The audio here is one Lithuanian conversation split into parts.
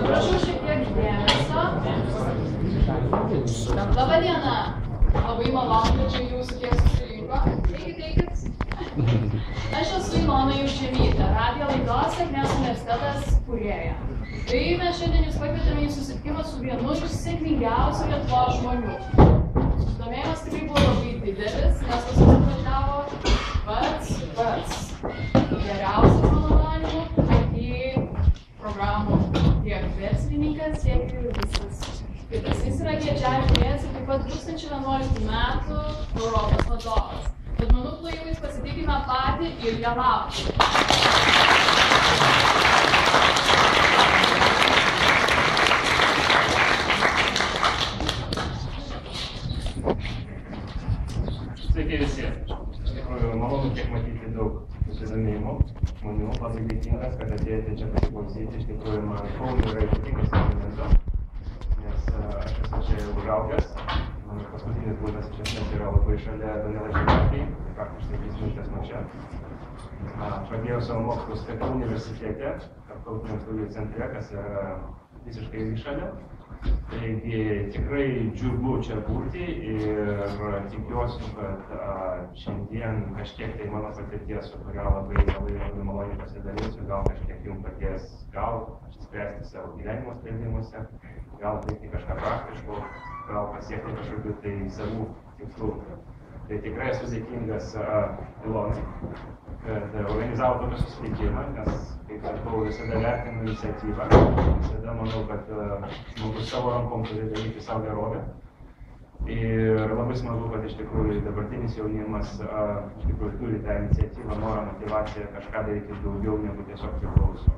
Prašau šiek tiek dėmesio. Labą dieną. Labai malonu, kad čia jūsų tiek susirinko. Eikit. Aš esu Ilona Jušėmytė, radijo laidos Sėkmės universitetas kūrėja. Tai mes šiandien jūs pakvietėme į susitikimą su vienu iš sėkmingiausių Lietuvos žmonių. Susidomėjimas tikrai buvo labai didelis, nes pas mus atvažiavo pats geriausias, mano manymu, IT programų tiek verslininkas, tiek ir visas kitas. Jis yra GHIMS ir taip pat 2011 metų Europos vadovas. Tad manau, plojimais pasitikime patį Ilją Lapkų. Sveiki visi. Iš tikrųjų, malonu kiek matyti daug susidomėjimų žmonių. Labai dėkingas, kad atėjote čia pasiklausyti. Iš tikrųjų, man Kaunui yra ypatingas komplimentas, nes aš esu čia jau užaugęs. Mano paskutinis būdas iš esmės yra labai šalia Danila Žemaičiai, praktiškai 3 minutės nuo čia. Pradėjau savo mokslus KTU universitete, Tarptautinių studijų centre, kas yra visiškai šalia. Taigi tikrai džiugu čia būti ir tikiuosi, kad šiandien kažkiek tai mano patirties, su kuria labai maloniai pasidalinsiu, gal kažkiek jums padės gal spręsti savo gyvenimo sprendimuose, gal daryti kažką praktiško, gal pasiekti kažkokių tai savų tikslų. Tai tikrai esu dėkingas Ilonai, kad organizavo tokį susitikimą, nes, kaip sakau, visada vertinu iniciatyvą. Visada manau, kad žmogus savo rankom turi daryti savo gerovę. Ir labai smagu, kad iš tikrųjų dabartinis jaunimas iš tikrųjų turi tą iniciatyvą, norą, motivaciją kažką daryti daugiau negu tiesiog priklauso.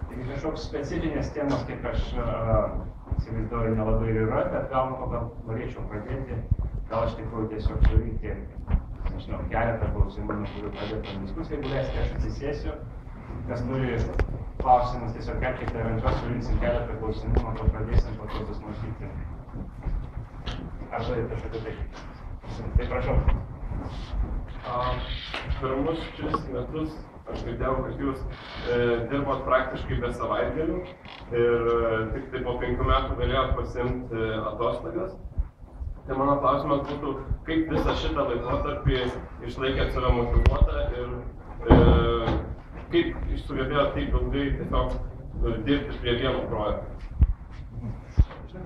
Taigi kažkoks specifinės temos, kaip aš įsivaizduoju, nelabai ir yra, bet gal norėčiau pradėti. Gal aš tikrųjų tiesiog surinkti, nežinau, keletą klausimų, nuo kurių pradėtume diskusiją, jeigu leisite, aš atsisėsiu. Kas turi klausimus, tiesiog kelkite rankas, surinksim keletą klausimų, nuo to pradėsim, po to bus mąstyti. Ar žodite kažkokį tai? Tai prašau. Pirmus 3 metus aš girdėjau, kad jūs dirbot praktiškai be savaitgalių ir tik tai po 5 metų galėjot pasiimti atostogas. Tai mano klausimas būtų, kaip visą šitą laikotarpį išlaikėt save motyvuotą ir kaip sugebėjot taip ilgai tiesiog dirbti prie vieno projekto?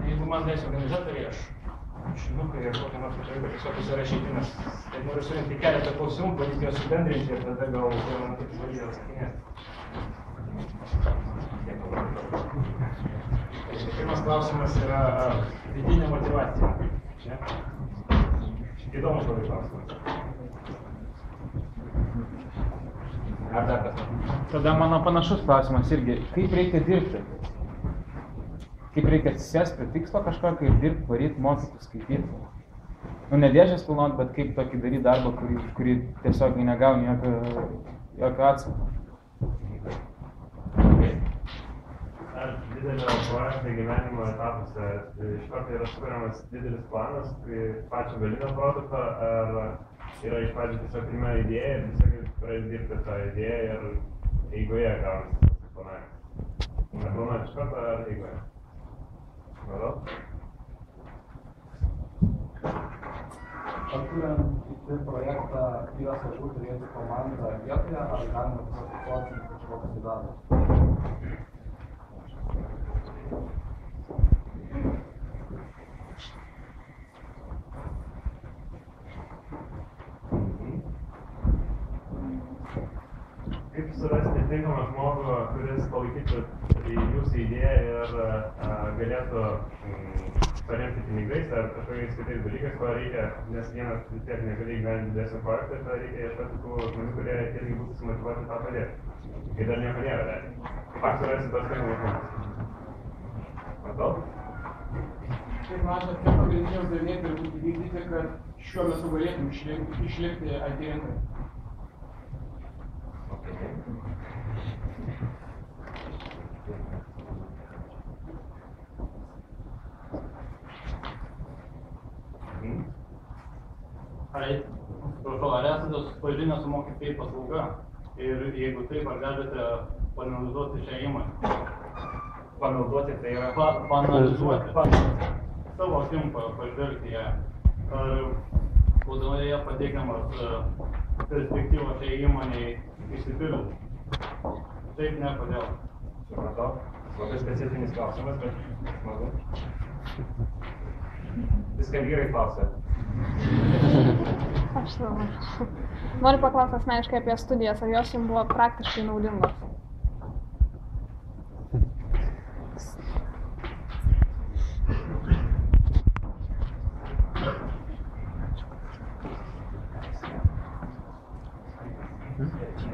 Jeigu man leis organizatoriai, aš šinukai ir kokią nors kažką tiesiog pasirašyti, nes tai noriu surinkti keletą klausimų, bandyti juos subendrinti ir tada gal man taip žodžiai atsakinėti. Pirmas klausimas yra vidinė motyvacija. Čia. Įdomus labai klausimas. Ar dar kas? Tada mano panašus klausimas irgi, kaip reikia dirbti? Kaip reikia atsisėsti prie tikslo kažką, kaip dirbti, varyti, mokytis, skaityti? Nu, ne dėžės pilnot, bet kaip tokį daryti darbą, kurį tiesiog negauni jokio atsako. Ar didelio projekto gyvenimo etapuose iš karto yra sukuriamas didelis planas, kai pačio galinio produkto, ar yra iš pradžių tiesiog pirma idėja ir tiesiog pradės dirbti tą idėją ir eigoje gaunasi planavimas? Neplanuojat iš karto ar eigoje? Vadau? Ar kuriant projektą yra svarbu turėti komandą vietoje, ar galima pasitikoti kažkokius darbus? Kaip surasti tinkamą žmogų, kuris palaikytų jūsų idėją ir galėtų paremti pinigais ar kažkokiais kitais dalykais, ko reikia, nes vienas vis tiek negali įgyvendinti didesnio projektą, tai reikia ieškoti tų žmonių, kurie irgi būtų sumotyvuoti tą padėti. Kai dar nieko nėra dar. Kaip surasti tos tinkamus žmogus? Matau? Tai matot, kad pagrindiniai uždaviniai turi būti vykdyti, kad šiuo metu galėtum išlikti IT rinkai. Ar esate susipažinę su mokesčių paslauga? Ir jeigu taip, ar galite panalizuoti šią įmonę. Panaudoti tai yra... Panalizuoti. Savo akim pažvelgti ją. Ar būdama ją pateikiamas perspektyvos šiai įmonei išsipildyti. Taip ne, kodėl. Supratau. Labai specifinis klausimas, bet smagu. Viską vyrai klausia. Aš savo. Noriu paklausti asmeniškai apie studijas, ar jos jums buvo praktiškai naudingos?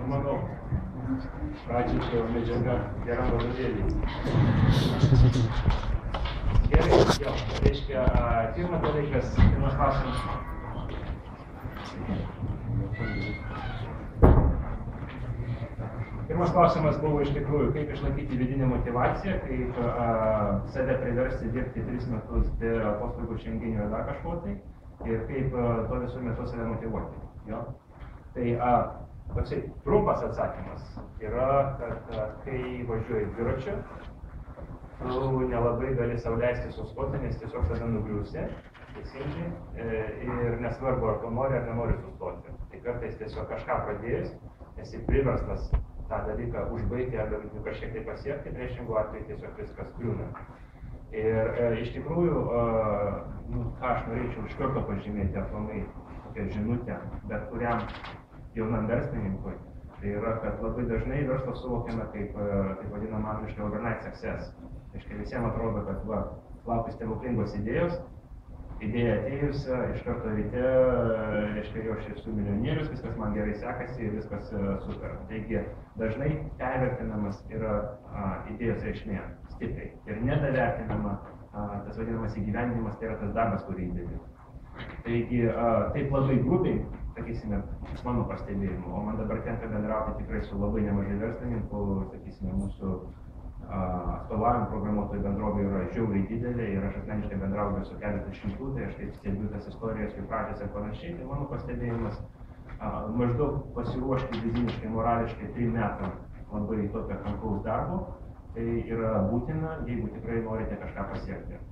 Manau, pradžiai čia medžiaga geram vadovėliui. Gerai, jo, reiškia, pirmas dalykas, pirmas klausimas. Pirmas klausimas buvo iš tikrųjų, kaip išlaikyti vidinę motivaciją, kaip save priversti dirbti 3 metus be atostogų, šenginių ir dar kažko tai, ir kaip to visų metu save motyvuoti. Jo? Tai toksai trumpas atsakymas yra, kad kai važiuoji dviračiu, tu nelabai gali sau leisti sustoti, nes tiesiog tada nugriūsi, teisingai, ir nesvarbu, ar tu nori ar nenori sustoti. Tai kartais tiesiog kažką pradėjus, esi priverstas tą dalyką užbaigti arba kažkiek tai pasiekti, priešingų atveju tiesiog viskas griūna. Ir iš tikrųjų, ką aš norėčiau iš karto pažymėti aplamai tokią žinutę, bet kuriam jaunam verslininkui, tai yra, kad labai dažnai verslą suvokiame kaip, taip vadinamą angliškai overnight success. Reiškia, visiems atrodo, kad laukia stebuklingos idėjos, idėja atėjus, iš karto ryte, reiškia, jau aš esu milijonierius, viskas man gerai sekasi ir viskas super. Taigi, dažnai pervertinamas yra idėjos reikšmė stipriai ir nedavertinama tas vadinamas įgyvendinimas, tai yra tas darbas, kurį įdedi. Taigi, taip labai grubiai, sakysime, mano pastebėjimu, o man dabar tenka bendrauti tikrai su labai nemažai verslininkų, sakysime, mūsų atstovavimo programuotojų bendrovė yra žiauriai didelė ir aš asmeniškai bendrauju su keletą šimtų, tai aš taip stebiu tas istorijas, jų pradžias ir panašiai, tai mano pastebėjimas maždaug pasiruošti vidiniškai, morališkai 3 metų labai tokio kankaus darbo, tai yra būtina, jeigu tikrai norite kažką pasiekti.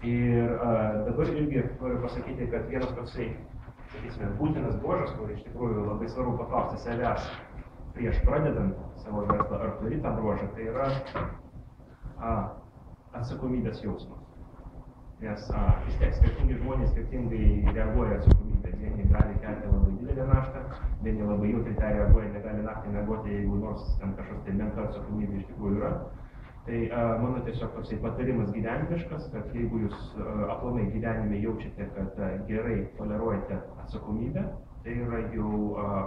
Ir dabar irgi noriu pasakyti, kad vienas toksai, sakysime, būtinas bruožas, kur iš tikrųjų labai svarbu paklausti savęs prieš pradedant savo verslą, ar turi tą bruožą, tai yra atsakomybės jausmas. Nes vis tiek skirtingi žmonės skirtingai reaguoja atsakomybę. Vieni gali kelti labai didelę naštą, vieni labai jautriai tą reaguoja, negali naktį miegoti, jeigu nors ten kažkoks tai menka atsakomybė iš tikrųjų yra. Tai mano tiesiog toksai patarimas gyvenimiškas, kad jeigu jūs aplamai gyvenime jaučiate, kad gerai toleruojate atsakomybę, tai yra jau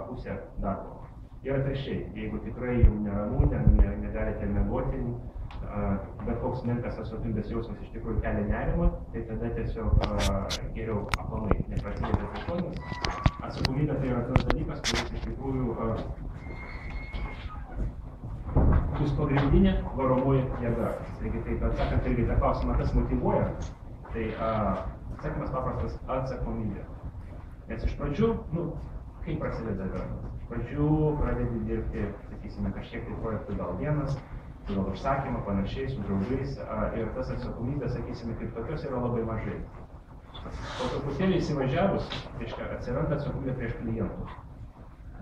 pusė darbo. Ir atvirkščiai, jeigu tikrai jau neramu, negalite miegoti, bet koks menkas atsakomybės jausmas iš tikrųjų kelia nerimą, tai tada tiesiog geriau aplamai neprasidėti atsakomybės. Atsakomybė tai yra tas dalykas, kuris iš tikrųjų bus pagrindinė varomoji jėga. Taigi, taip atsakant irgi tą klausimą, kas motyvuoja, tai atsakymas paprastas - atsakomybė. Nes iš pradžių, kaip prasideda verslas? Iš pradžių pradedi dirbti, sakysime, kažkiek tai projektų gal vienas, gal užsakymą, panašiai, su draugais, ir tas atsakomybės, sakysime, kaip tokios yra labai mažai. Po truputėlį įsivažiavus, reiškia, atsiranda atsakomybė prieš klientus.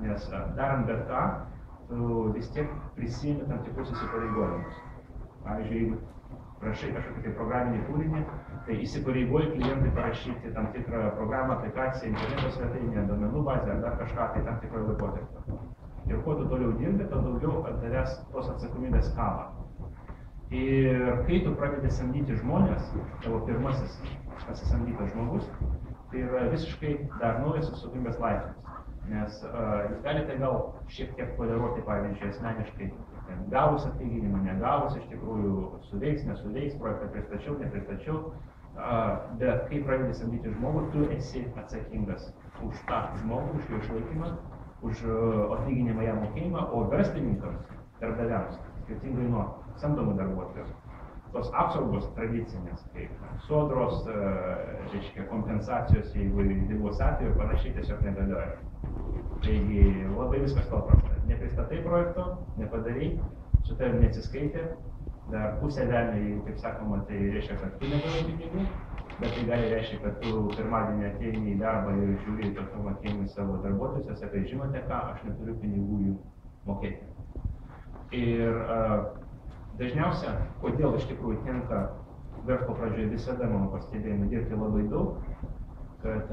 Nes darant bet ką, tu vis tiek prisiimi tam tikrus įsipareigojimus. Pavyzdžiui, jeigu prašai kažkokį tai programinį kūrinį, tai įsipareigoji klientui parašyti tam tikrą programą, aplikaciją, interneto svetainę, duomenų bazę ar dar kažką tai tam tikroje laikotarpio. Ir kuo tu toliau dirbi, to daugiau ant tavęs tos atsakomybės kala. Ir kai tu pradedi samdyti žmonės, tavo pirmasis pasisamdytas žmogus, tai yra visiškai dar naujas atsakomybės laipsnis. Nes jūs galite gal šiek tiek toleruoti, pavyzdžiui, asmeniškai, gavus atlyginimą, negavus, iš tikrųjų suveiks, nesuveiks, projektą pristačiau, nepristačiau, bet kai pradedi samdyti žmogų, tu esi atsakingas už tą žmogų, už jo išlaikymą, už atlyginimą jam mokėjimą, o verslininkams, darbdaviams, skirtingai nuo samdomų darbuotojų, tos apsaugos tradicinės, kaip sodros, reiškia, kompensacijos, jeigu ligos atveju panašiai tiesiog negalioja. Taigi labai viskas paprasta. nepristatai projekto, nepadarai, su tavim neatsiskaitė, dar pusę velnio, jeigu kaip sakoma, tai reiškia, kad tu negavai pinigų, bet tai gali reiškia, kad tu pirmadienį ateini į darbą ir žiūri tokiom akim į savo darbuotojus ir sakai, žinote ką, aš neturiu pinigų jų mokėti. Ir dažniausia, kodėl iš tikrųjų tenka verslo pradžioje visada, mano pastebėjimai, dirbti labai daug, kad,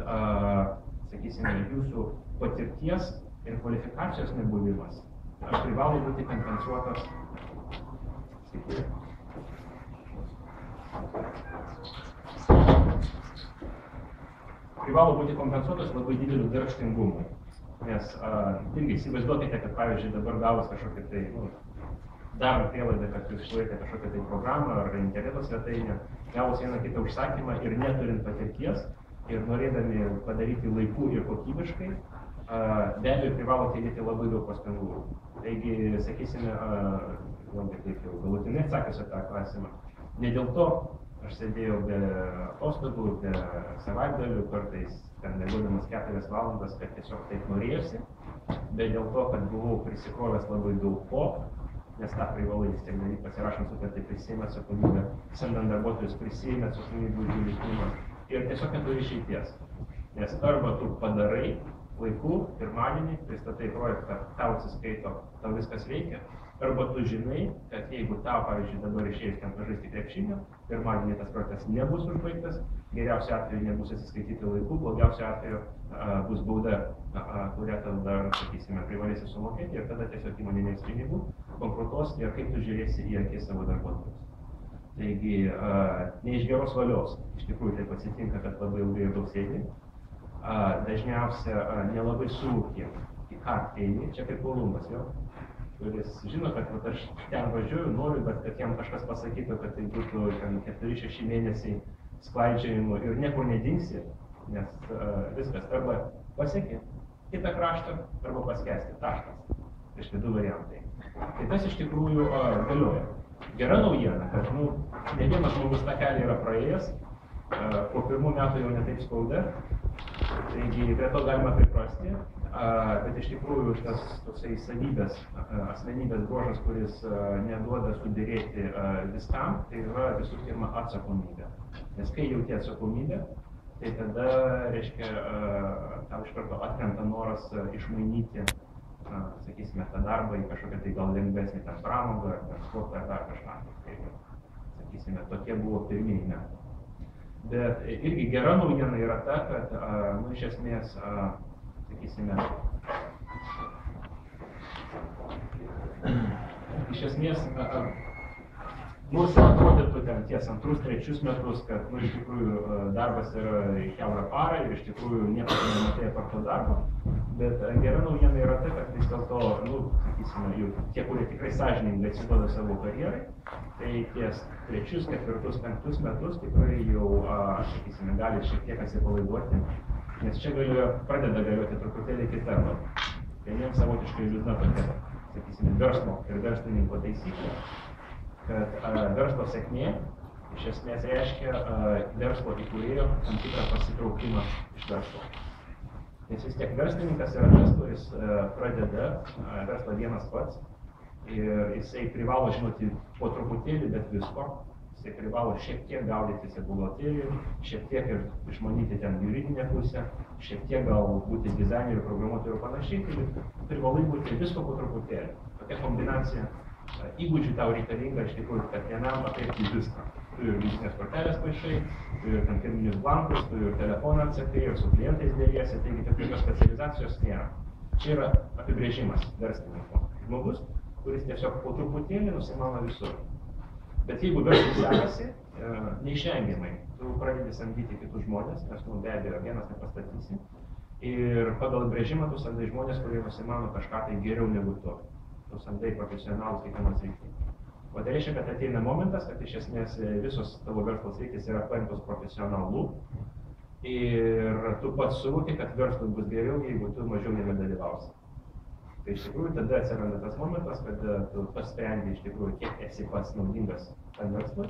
sakysime, jūsų patirties ir kvalifikacijos nebuvimas privalo būti kompensuotas labai dideliu darbštingumu. Nes irgi įsivaizduokite, kad pavyzdžiui dabar gavus kažkokią tai, darant prielaidą, kad jūs išlaikėte kažkokią tai programą ar interneto svetainę, gavus vieną kitą užsakymą ir neturint patirties ir norėdami padaryti laiku ir kokybiškai, be abejo privalote įdėti labai daug pastangų. Taigi, sakysime, vėlgi taip jau galutinai atsakiusi tą klausimą, ne dėl to aš sėdėjau be atostogų, be savaitgalių, kartais ten miegodamas 4 valandas, kad tiesiog taip norėjusi, bet dėl to, kad buvau prisikrovęs labai daug ko, nes tą privalai vis tiek daryti, pasirašant sutartį, prisiėmė atsakomybę, samdant darbuotojus prisiėmė atsakomybę už jų likimą ir tiesiog neturi išeities. Nes arba tu padarai laiku, pirmadienį, pristatai projektą, tau atsiskaito, tau viskas veikia, arba tu žinai, kad jeigu tau, pavyzdžiui, dabar išėjus ten pažaisti krepšinio, pirmadienį tas projektas nebus užbaigtas, geriausiu atveju nebus atsiskaityti laiku, blogiausiu atveju bus bauda, kurią tau dar, sakysime, privalėsi sumokėti ir tada tiesiog įmonė neis pinigų, bankrutuos ir kaip tu žiūrėsi į akis savo darbuotojus. Taigi, ne iš geros valios, iš tikrųjų taip atsitinka, kad labai ilgai ir daug sėdi. Dažniausia nelabai suvokia, į ką eini, čia kaip Kolumbas, kuris žino, kad aš ten važiuoju, noriu, bet kad jam kažkas pasakytų, kad tai būtų 4-6 mėnesiai sklaidžiojimų ir niekur nedingsi, nes viskas arba pasieki kitą kraštą, arba paskesti, taškas. Tai du variantai. Tai tas iš tikrųjų galioja. Gera naujiena, kad ne vienas žmogus tą kelią yra praėjęs, po 1 metų jau netaip skauda, taigi prie to galima priprasti, bet iš tikrųjų tas toksai savybės, asmenybės bruožas, kuris neduoda suderėti viskam, tai yra visų pirma atsakomybė. Nes kai jauti atsakomybę, tai tada, reiškia, tau iš karto atkrenta noras išmainyti, sakysime, tą darbą į kažkokią tai gal lengvesnį ten pramogą, ar sportą, ar dar kažką. Tai, sakysime, tokie buvo pirmieji metai. Bet irgi gera naujiena yra ta, kad, iš esmės, sakysime, nors atrodytų ten ties 2-3 metus, kad, iš tikrųjų, darbas yra kiaurą parą ir iš tikrųjų nieko nematai apart to darbo, bet gera naujiena yra ta, kad vis dėlto, sakysime, jau tie, kurie tikrai sąžiningai atsiduoda savo karjerai, tai ties 3, 4, 5 metus tikrai jau, sakysime, gali šiek tiek atsipalaiduoti, nes čia pradeda galioti truputėlį kita, vieniems savotiškai liūdna tokia, sakysime, verslo ir verslininko taisyklė, kad verslo sėkmė iš esmės reiškia verslo įkūrėjo tam tikrą pasitraukimą iš verslo. Nes vis tiek verslininkas yra tas, kuris pradeda verslą vienas pats ir jisai privalo žinoti po truputėlį, bet visko. Jisai privalo šiek tiek gaudytis į buhalterijų, šiek tiek ir išmanyti ten juridinę pusę, šiek tiek gal būti dizainerių, programuotojų ir panašiai, tai privalai būti visko po truputėlį. Tokia kombinacija įgūdžių tau reikalinga iš tikrųjų, kad vienam aprėpti viską. Tu ir vizitinės kortelės paišai, tu ir ten pirminius blankus, tu ir telefoną atsakai, ir su klientais dėliesi, taigi tokios specializacijos nėra. Čia yra apibrėžimas verslininko. Žmogus, kuris tiesiog po truputėlį nusimano visur. Bet jeigu verslui sekasi, neišvengiamai, tu pradedi samdyti kitus žmonės, nes be abejo vienas nepastatysi. Ir pagal apibrėžimą tu samdai žmonės, kurie nusimano kažką tai geriau negu tu. Tu samdai profesionalus kiekvienos srityje. O tai reiškia, kad ateina momentas, kad iš esmės visos tavo verslo sritys yra paimtos profesionalų ir tu pats suvoki, kad verslui bus geriau, jeigu tu mažiau nebedalyvausi. Tai iš tikrųjų tada atsiranda tas momentas, kad tu pasprendi iš tikrųjų, kiek esi pats naudingas tam verslui.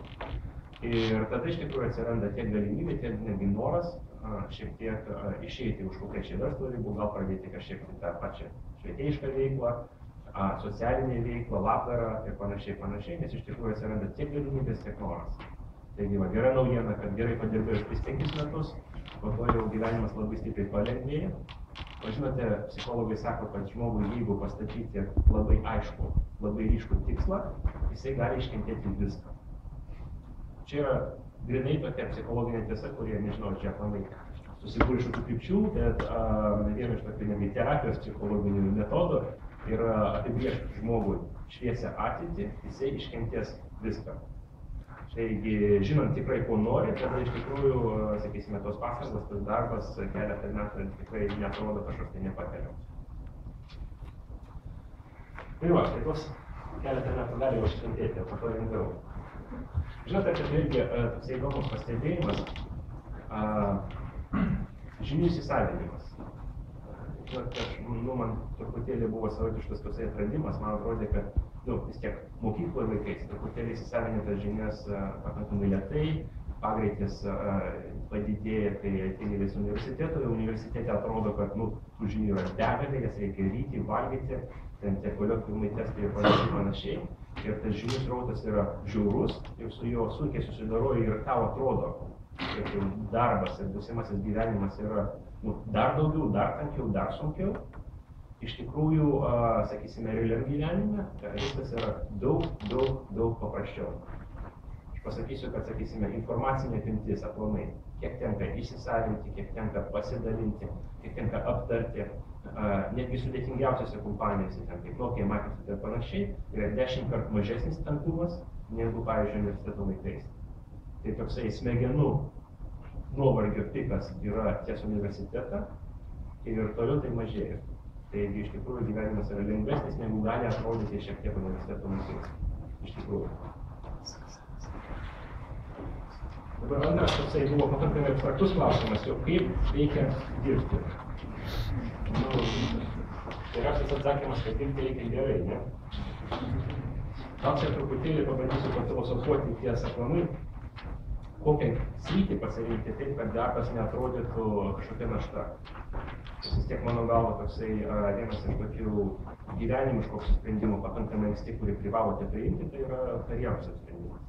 Ir tada iš tikrųjų atsiranda tiek galimybė, tiek netgi noras šiek tiek išeiti už kokią čia verslo ribų, gal pradėti kažkiek tą pačią švietėjišką veiklą, socialinė veikla, labdara ir panašiai, nes iš tikrųjų atsiranda tiek galimybės, tiek noras. Taigi, gera naujiena, kad gerai padirbėjau 5 metus, po to jau gyvenimas labai stipriai palengvėja. O žinote, psichologai sako, kad žmogui, jeigu pastatyti labai aišku, labai ryškų tikslą, jisai gali iškentėti viską. Čia yra grinai tokia psichologinė tiesa, kurie, nežinau, čia aplamai susikūrė iš tų krypčių, bet viena iš tokių terapijos psichologinių metodų yra apibrėžti žmogui šviesią ateitį, jisai iškentės viską. Taigi, žinant tikrai, ko nori, tada iš tikrųjų, sakysime, tos pastangos, tas darbas keletą metų tikrai neatrodo kažkas tai nepakeliamas. Tai va, tai tos keletą metų gali jau iškentėti, o po to lengviau. Žinote, kad irgi toks įdomus pastebėjimas, žinių įsisavinimas. Žinote, man truputėlį buvo savotiškas toksai atradimas, man atrodė, kad vis tiek mokykloje vaikais truputėlį įsisavinę tas žinias pakankamai lėtai, pagreitis padidėja, kai ateini į universitetą, universitete atrodo, kad tų žinių yra begalė, jas reikia ryti, valgyti, ten tie koliokviumai testai ir panašiai. Ir tas žinių srautas yra žiaurus ir su juo sunkiai susidaroja ir tau atrodo, kad jau darbas ir būsimasis gyvenimas yra dar daugiau, dar tankiau, dar sunkiau. Iš tikrųjų, sakysime, realiam gyvenime viskas yra daug paprasčiau. Aš pasakysiu, kad, sakysime, informacinė apimtis aplamai, kiek tenka įsisavinti, kiek tenka pasidalinti, kiek tenka aptarti, netgi sudėtingiausiose kompanijose, kaip Nokia, Microsoft ir panašiai, yra 10 kartų mažesnis tankumas negu, pavyzdžiui, universiteto laikais. Tai toksai smegenų nuovargio pikas yra ties universitetą ir toliau tai mažėja. Taigi iš tikrųjų gyvenimas yra lengvesnis, negu gali atrodyti šiek tiek universiteto laikais. Iš tikrųjų. Dabar antras toksai buvo pakankamai abstraktus klausimas, jau kaip reikia dirbti. Geriausias atsakymas, kad dirbti reikia gerai, ne? Gal čia truputėlį pabandysiu pafilosofuoti ties aplamai, kokią sritį pasirinkti taip, kad darbas neatrodytų kažkokia našta. Vis tiek mano galva toksai vienas iš tokių gyvenimiškų sprendimų pakankamai anksti, kurį privalote priimti, tai yra karjeros sprendimas.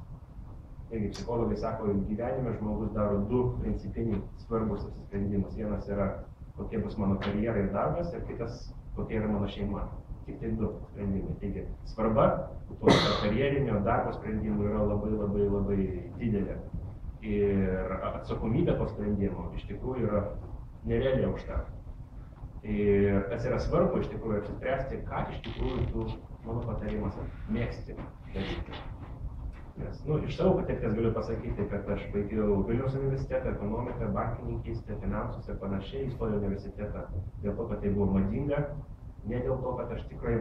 Taigi psichologai sako, gyvenime žmogus daro 2 principiniai svarbus sprendimus. Vienas yra, kokie bus mano karjera ir darbas, ir kitas, kokia yra mano šeima. Tik tai 2 sprendimai. Taigi svarba to karjerinio darbo sprendimų yra labai didelė. Ir atsakomybė to sprendimo iš tikrųjų yra nerealiai aukšta. Ir kas yra svarbu iš tikrųjų apsispręsti, ką iš tikrųjų tu, mano patarimas, mėgsti daryti. Nes, iš savo patirties galiu pasakyti, kad aš baigiau Vilniaus universitetą, ekonomiką, bankininkystę, finansus ir panašiai, įstojau universitetą dėl to, kad tai buvo madinga, ne dėl to, kad aš tikrai,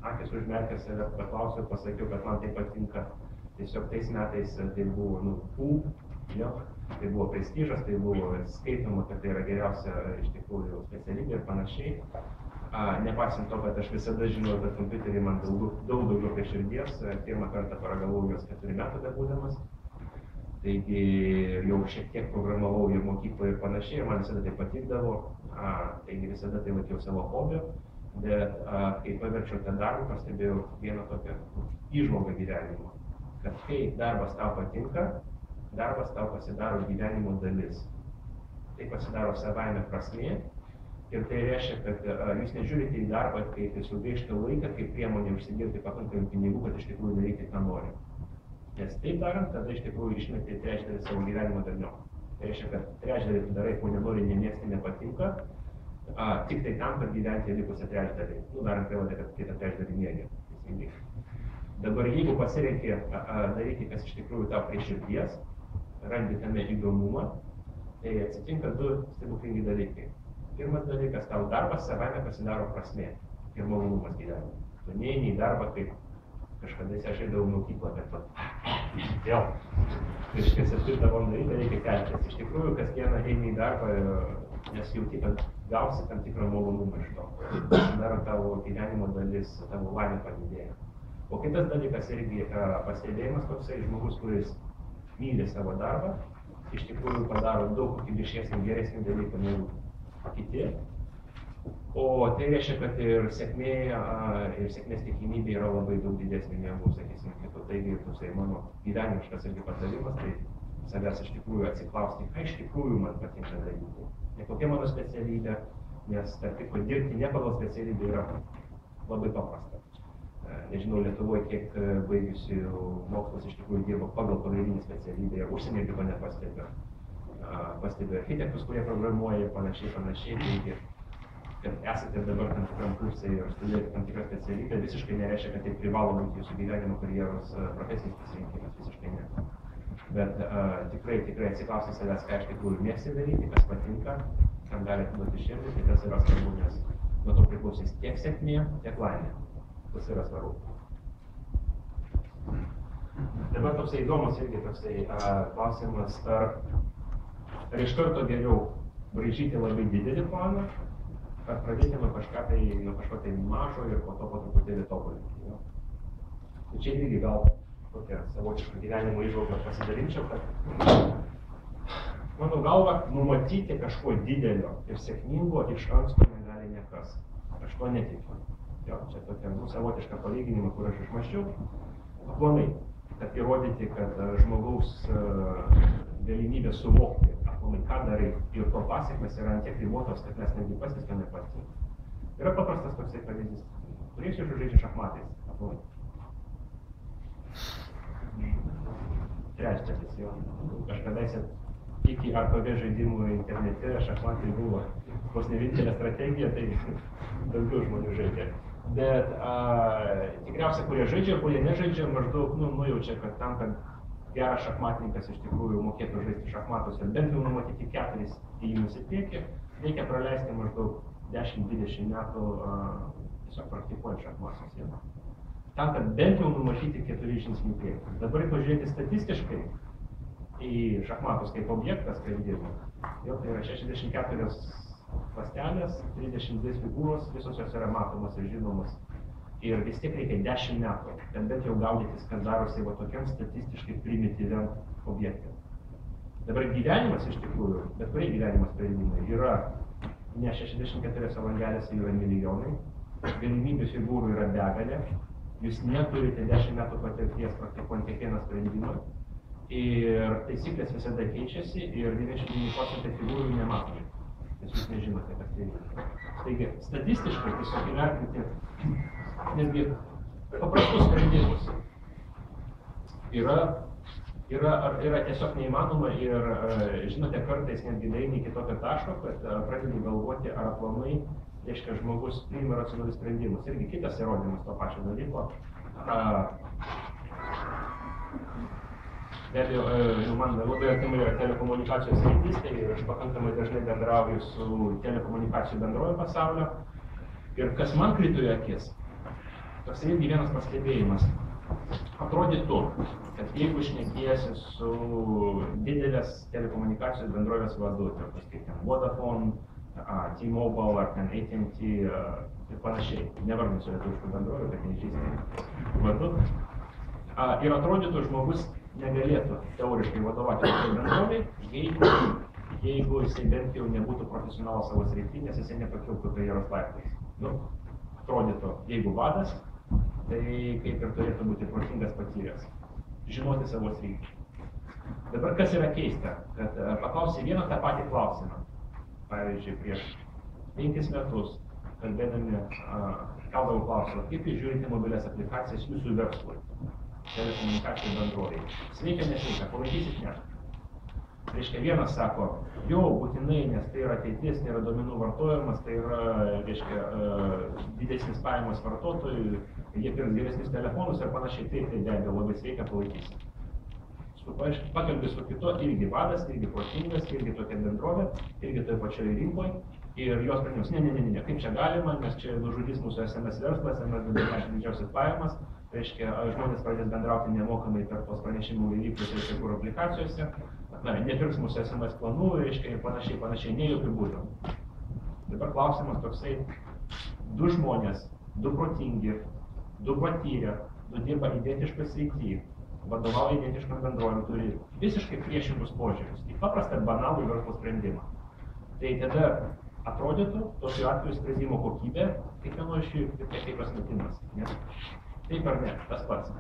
akis užmerkęs save paklausiau, pasakiau, kad man tai patinka. Tiesiog tais metais tai buvo, tai buvo prestižas, tai buvo skaitoma, kad tai yra geriausia iš tikrųjų specialybė ir panašiai. Nepaisant to, kad aš visada žinau, kad kompiuteriai man daug daugiau prie širdies, pirmą kartą paragavau juos 4 metų bebudamas. Taigi jau šiek tiek programavau ir mokykloje ir panašiai, ir man visada tai patikdavo, taigi visada tai laikiau savo hobiu. Bet kai paverčiau tą darbą, pastebėjau vieną tokią įžvalgą gyvenimo, kad kai darbas tau patinka, darbas tau pasidaro gyvenimo dalis. Tai pasidaro savaime prasmė. Ir tai reiškia, kad jūs nežiūrite į darbą kaip į sugaištą laiką, kaip priemonė užsidirbti pakankamai pinigų, kad iš tikrųjų daryti, ką nori. Nes taip darant, tada iš tikrųjų išmeti trečdalį savo gyvenimo dalio. Tai reiškia, kad trečdalį tu darai, ko nenori, nemėgsti, nepatinka, tik tai tam, kad gyventi likusią trečdalį. Darant prielaidą, kad kitą trečdalį mėgi. Dabar jeigu pasirenki daryti, kas iš tikrųjų tau prie širdies, randi tame įdomumą, tai atsitinka 2 stebuklingi dalykai. Pirmas dalykas, tau darbas savaime pasidaro prasmė ir malonumas gyvenime. Tu neini į darbą, kaip kažkada aš eidavau mokyklą, bet vėl, prieš 7 valandą rytą reikia keltis. Iš tikrųjų, kasdieną eini į darbą, nes jauti, kad gausi tam tikrą malonumą iš to. Pasidaro tavo gyvenimo dalis, tavo laimė padidėja. O kitas dalykas irgi pastebėjimas toksai, žmogus, kuris myli savo darbą, iš tikrųjų padaro daug kokybiškesnį, geresnį dalyką negu kiti. O tai reiškia, kad ir sėkmės tikimybė yra labai daug didesnė negu, sakysim, kito. Taigi, toksai mano gyvenimiškas irgi patarimas, tai savęs iš tikrųjų atsiklausti, ką iš tikrųjų man patinka daryti. Ne kokia mano specialybė, nes tarp kitko dirbti ne pagal specialybę yra labai paprasta. Nežinau, Lietuvoje kiek baigusių mokslus iš tikrųjų dirba pagal pagrindinį specialybę ir užsienį to nepastebi. Pastebi architektus, kurie programuoja ir panašiai. Taigi, kad esate dabar tam tikram kursai ir studijuojate tam tikrą specialybę, visiškai nereiškia, kad tai privalo būti jūsų gyvenimo karjeros profesinis pasirinkimas, visiškai ne. Bet tikrai atsiklausti savęs, ką iš tikrųjų mėgsti daryti, kas patinka, kam gali atiduoti širdį, tai tas yra svarbu, nes nuo to priklausys tiek sėkmė, tiek laimė. Tas yra svarbu. Dabar toksai įdomus irgi toksai klausimas, ar iš karto geriau braižyti labai didelį planą, ar pradėti nuo kažko tai mažo ir po to po truputėlį tobulinti. Tai čia irgi gal tokia savotiška gyvenimo įžvalga pasidalinčiau, kad mano galva numatyti kažko didelio ir sėkmingo iš anksto negali niekas. Aš to netikiu. Jo, čia tokia savotiška palyginimą, kur aš išmąsčiau. Aplamai, kad įrodyti, kad žmogaus galimybė suvokti, aplamai, ką darai ir to pasiekmes yra ant tiek ribotos, kad mes netgi patys to nepatys. Yra paprastas toksai pavyzdys. Turėsiu žaidžia šachmatais, aplamai. Trečias jau. Kažkadaise iki RPG žaidimų internete šachmatai buvo vos ne vienintelė strategija, tai daugiau žmonių žaidžia. Bet tikriausiai, kurie žaidžia ir kurie nežaidžia, maždaug nujaučia, kad tam, kad geras šachmatininkas iš tikrųjų mokėtų žaisti šachmatus ir bent jau numatyti 4 ėjimus į priekį, reikia praleisti maždaug 10-20 metų tiesiog praktikuojant šachmatus. Tam, kad bent jau numatyti 4 žingsnių į priekį. Dabar pažiūrėti statistiškai į šachmatus kaip objektą sprendimą. Jo, tai yra 64 pastelės, 32 figūros, visos jos yra matomos ir žinomos. Ir vis tiek reikia 10 metų, kad bent jau gaudytis, kas darosi va tokiam statistiškai primityviam objektui. Dabar gyvenimas iš tikrųjų, bet kurie gyvenimo sprendimai yra ne 64 valandelės, yra milijonai, galimybių figūrų yra begalė, jūs neturite 10 metų patirties praktikuojant kiekvieną sprendimą ir taisyklės visada keičiasi ir 99% figūrų nematomi, nes jūs nežinote, kas tai yra. Taigi, statistiškai tiesiog įvertinti netgi paprastus sprendimus yra tiesiog neįmanoma ir, žinote, kartais netgi eini iki tokio taško, kad pradedi galvoti, ar aplamai, reiškia, žmogus priima racionalius sprendimus. Irgi kitas įrodymas to pačio dalyko. Be abejo, man labai artimai yra telekomunikacijos sritis, tai aš pakankamai dažnai bendrauju su telekomunikacijų bendrojo pasaulio. Ir kas man krito į akis, toks irgi vienas pastebėjimas. Atrodytų, kad jeigu šnekiesi su didelės telekomunikacijos bendrovės vadu, tokios kaip Vodafone, T-Mobile ar ten AT&T ir panašiai, nevardinsiu lietuviškų bendrovių, kad neišžįsti vadu. Ir atrodytų, žmogus negalėtų teoriškai vadovauti tokiai bendrovei, jeigu jisai bent jau nebūtų profesionalas savo srity, nes jisai nepakiltų karjeros laiptais. Atrodytų, jeigu vadas, tai kaip ir turėtų būti protingas patyręs, žinoti savo sritį. Dabar kas yra keista, kad paklausi vieną tą patį klausimą. Pavyzdžiui, prieš 5 metus, kalbėdami, keldavau klausimą, kaip jūs žiūrite mobilias aplikacijas jūsų verslui, telekomunikacijų bendrovėje. Sveikia, nesveikia, palaikysit ne. Reiškia, vienas sako, jau būtinai, nes tai yra ateitis, tai yra duomenų vartojimas, tai yra, reiškia, didesnis pajamas vartotojų, jie pirks geresnius telefonus ir panašiai, tai be abejo labai sveika, palaikysit. Pakalbė su kito, irgi vadas, irgi protingas, irgi tokia bendrovė, irgi toje pačioje rinkoje. Ir jos sprendimas, ne, kaip čia galima, nes čia nužudys mūsų SMS verslas, mes dabar didžiausias pajamas, reiškia, žmonės pradės bendrauti nemokamai per tos pranešimų įvykius ir kai kur aplikacijose, nepirks mūsų SMS planų, reiškia, ir panašiai, ne jokių būdų. Dabar klausimas toksai, 2 žmonės, 2 protingi, 2 patyrę, 2 dirba identišką srity, vadovauja identiškam bendrovėm, turi visiškai priešingus požiūrius į paprastą banalų verslo sprendimą. Tai tada atrodytų, tokiu atveju sprendimo kokybė kiekvieno iš jų kaip prasmetimas. Taip ar ne, tas pats.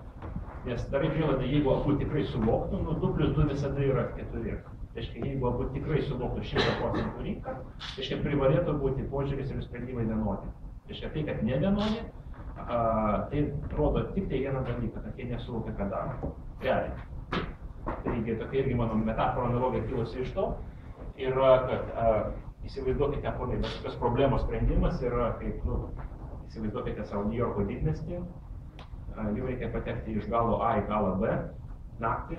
Nes darai prielaidą, jeigu abu tikrai suvoktų, 2 + 2 visada yra 4. Reiškia, jeigu abu tikrai suvoktų 100% rinką, reiškia, privalėtų būti požiūris ir sprendimai vienodi. Reiškia, tai, kad ne vienodi, tai rodo tik tai vieną dalyką, kad jie nesuvokia, ką daro. Realiai. Taigi, tokia irgi mano metafora analogija kilusi iš to, yra, kad įsivaizduokite, ponai, bet tokios problemos sprendimas yra, kaip, įsivaizduokite savo New Yorko didmiestį, jums reikia patekti iš galo A į galą B naktį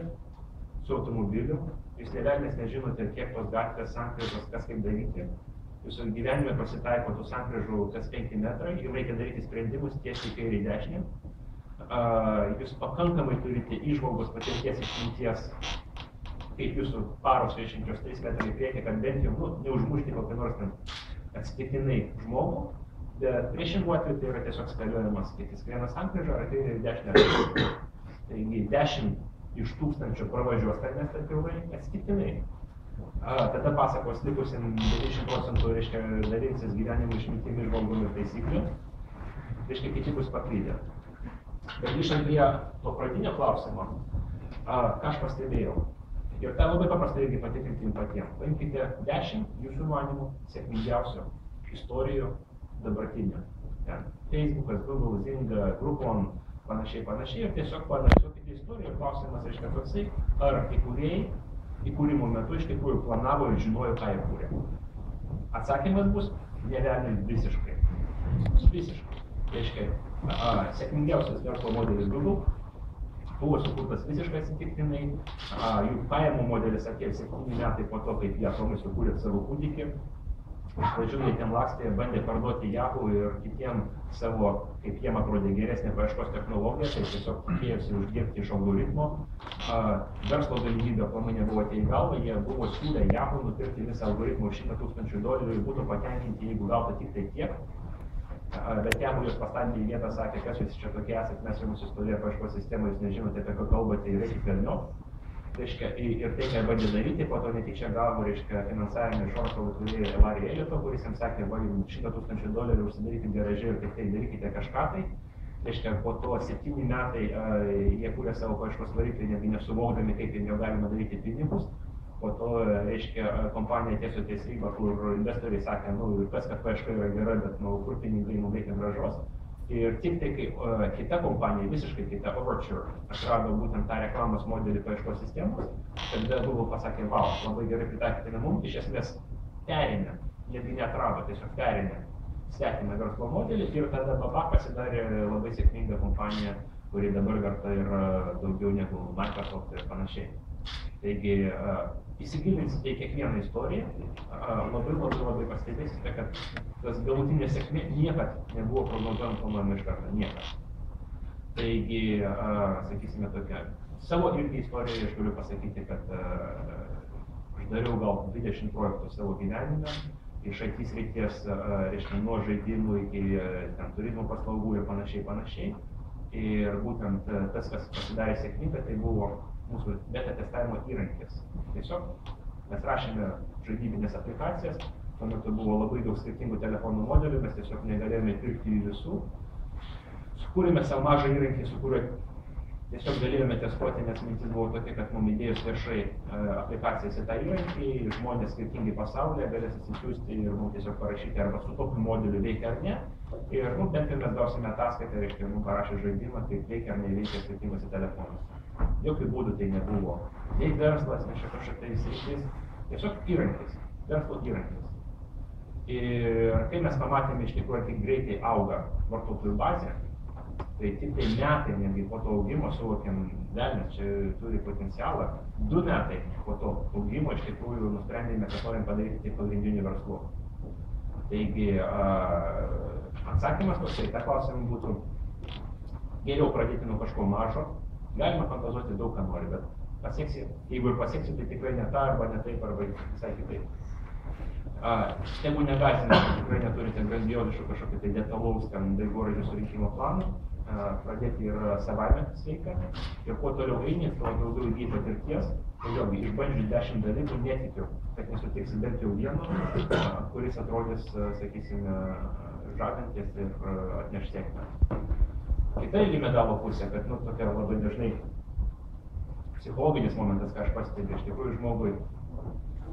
su automobiliu, jūs nevelnės nežinote, kiek tos gatvės sankryžos, kas kaip daryti, jūsų gyvenime pasitaiko tų sankryžų kas 5 metrai, jums reikia daryti sprendimus tiesiai kairį į dešinę, jūs pakankamai turite įžvalgos patirties išminties, kaip jūsų paros veišiančios 3 metrai į priekį, kad bent jau neužmušti kokį nors atsitiktinai žmogų, bet priešingų atveju tai yra tiesiog spėliojimas, kiek jis vieną sankryžą ar kairį į dešinę. Taigi 10 iš 1000 pravažiuos tą miestą pilnai atsitiktinai. Tada pasakos likusim 90% reiškia dalinsis gyvenimo išmintimi, žvalgom ir taisyklių, reiškia kiti bus paklydę. Bet grįžtant prie to pradinio klausimo, ką aš pastebėjau. Ir tą labai paprastai irgi patikrinti jums patiems. Paimkite 10 jūsų manymų sėkmingiausių istorijų dabartinio. Facebookas, Google, Zynga, Groupon, panašiai. Ir tiesiog panalizuokite istoriją. Klausimas reiškia toksai, ar įkūrėjai įkūrimo metu iš tikrųjų planavo ir žinojo, ką jie kūrė. Atsakymas bus nevelniai visiškai. Visiškai. Reiškia, sėkmingiausias verslo modelis Google buvo sukurtas visiškai atsitiktinai, jų pajamų modelis atėjo 7 metai po to, kaip jie aplamai sukūrė savo kūdikį. Iš pradžių jie ten lakstė, bandė parduoti Yahoo ir kitiem savo, kaip jiem atrodė, geresnė paieškos technologija, tai tiesiog tikėjosi uždirbti iš algoritmo. Verslo galimybė aplamai nebuvo atėję į galvą, jie buvo siūlę Yahoo nupirkti visą algoritmą už $100,000 ir būtų patenkinti, jeigu gautų tik tai tiek. Bet Yahoo jūs pastatė į vietą, sakė, kas jūs čia tokie esat, mes jau nusistovėję paieškos sistemą, jūs nežinote, apie ką kalbate ir reikia velniop. Reiškia, ir tai, ką bandė daryti, po to netyčia gavo, reiškia, finansavimą iš Oracle turėjo Larry Ellioto, kuris jam sakė, va, jums $100,000 užsidaryti garaže ir tik tai darykite kažką tai. Reiškia, po to 7 metai jie kūrė savo paieškos variklį, netgi nesuvokdami, kaip jau galima daryti pinigus. Po to, reiškia, kompanija tiesiog ties ribą, kur investoriai sakė, kas, kad paieška yra gera, bet, kur pinigai mums reikia grąžos. Ir tik tai, kai kita kompanija, visiškai kita, Overture, atrado būtent tą reklamos modelį paieškos sistemos, tada Google pasakė, wow, labai gerai pritaikyti mums, iš esmės perėmė, netgi neatrado, tiesiog perėmė svetimą verslo modelį ir tada baba pasidarė labai sėkminga kompanija, kuri dabar verta yra daugiau negu Microsoft ir panašiai. Taigi, įsigilinsite į kiekvieną istoriją, labai pastebėsite, kad tas galutinė sėkmė niekad nebuvo prognozuojama iš karto, niekad. Taigi, sakysime tokia, savo irgi istoriją aš galiu pasakyti, kad aš dariau gal 20 projektų savo gyvenime, iš IT srities, reiškia, nuo žaidimų iki turizmo paslaugų ir panašiai. Ir būtent tas, kas pasidarė sėkmingą, tai buvo mūsų beta testavimo įrankis. Tiesiog mes rašėme žaidybinės aplikacijas, tuo metu buvo labai daug skirtingų telefonų modelių, mes tiesiog negalėjome pirkti jų visų. Sukūrėme savo mažą įrankį, su kuriuo tiesiog galėjome testuoti, nes mintis buvo tokia, kad mums įdėjus viešai aplikacijas į tą įrankį, žmonės skirtingi pasaulyje galės atsisiųsti ir mums tiesiog parašyti arba su tokiu modeliu veikia ar ne. Ir bent jau mes gausime ataskaitą, reiškia, parašę žaidimą, kaip veikia ar neveikia skirtingose telefonuose. Jokių būdų tai nebuvo. Nei verslas, nei kažkokiais sritis, tiesiog įrankis, verslo įrankis. Ir kai mes pamatėme iš tikrųjų, kaip greitai auga vartotojų bazė, tai tik tai metai netgi po to augimo suvokėm, velnias, čia turi potencialą. 2 metai po to augimo iš tikrųjų nusprendėme, kad norim padaryti tai pagrindiniu verslu. Taigi, atsakymas toksai, tą klausimą būtų geriau pradėti nuo kažko mažo. Galima fantazuoti daug ką nori, bet pasieksi, jeigu ir pasieksi, tai tikrai ne tą, arba ne taip, arba visai kitaip. Tegu negąsdina, kad tikrai neturite grandioziškų kažkokio tai detalaus daivoraizdžio surinkimo plano. pradėti ir savaime sveika. Ir kuo toliau eini, tuo daugiau įgyji patirties. Vėlgi, išbandžius 10 dalykų netikiu, kad nesutiksi bent jau vieno, kuris atrodys, sakysime, žadantis ir atneš sėkmę. Kita irgi medalo pusė, kad tokia labai dažnai psichologinis momentas, ką aš pastebiu, iš tikrųjų žmogui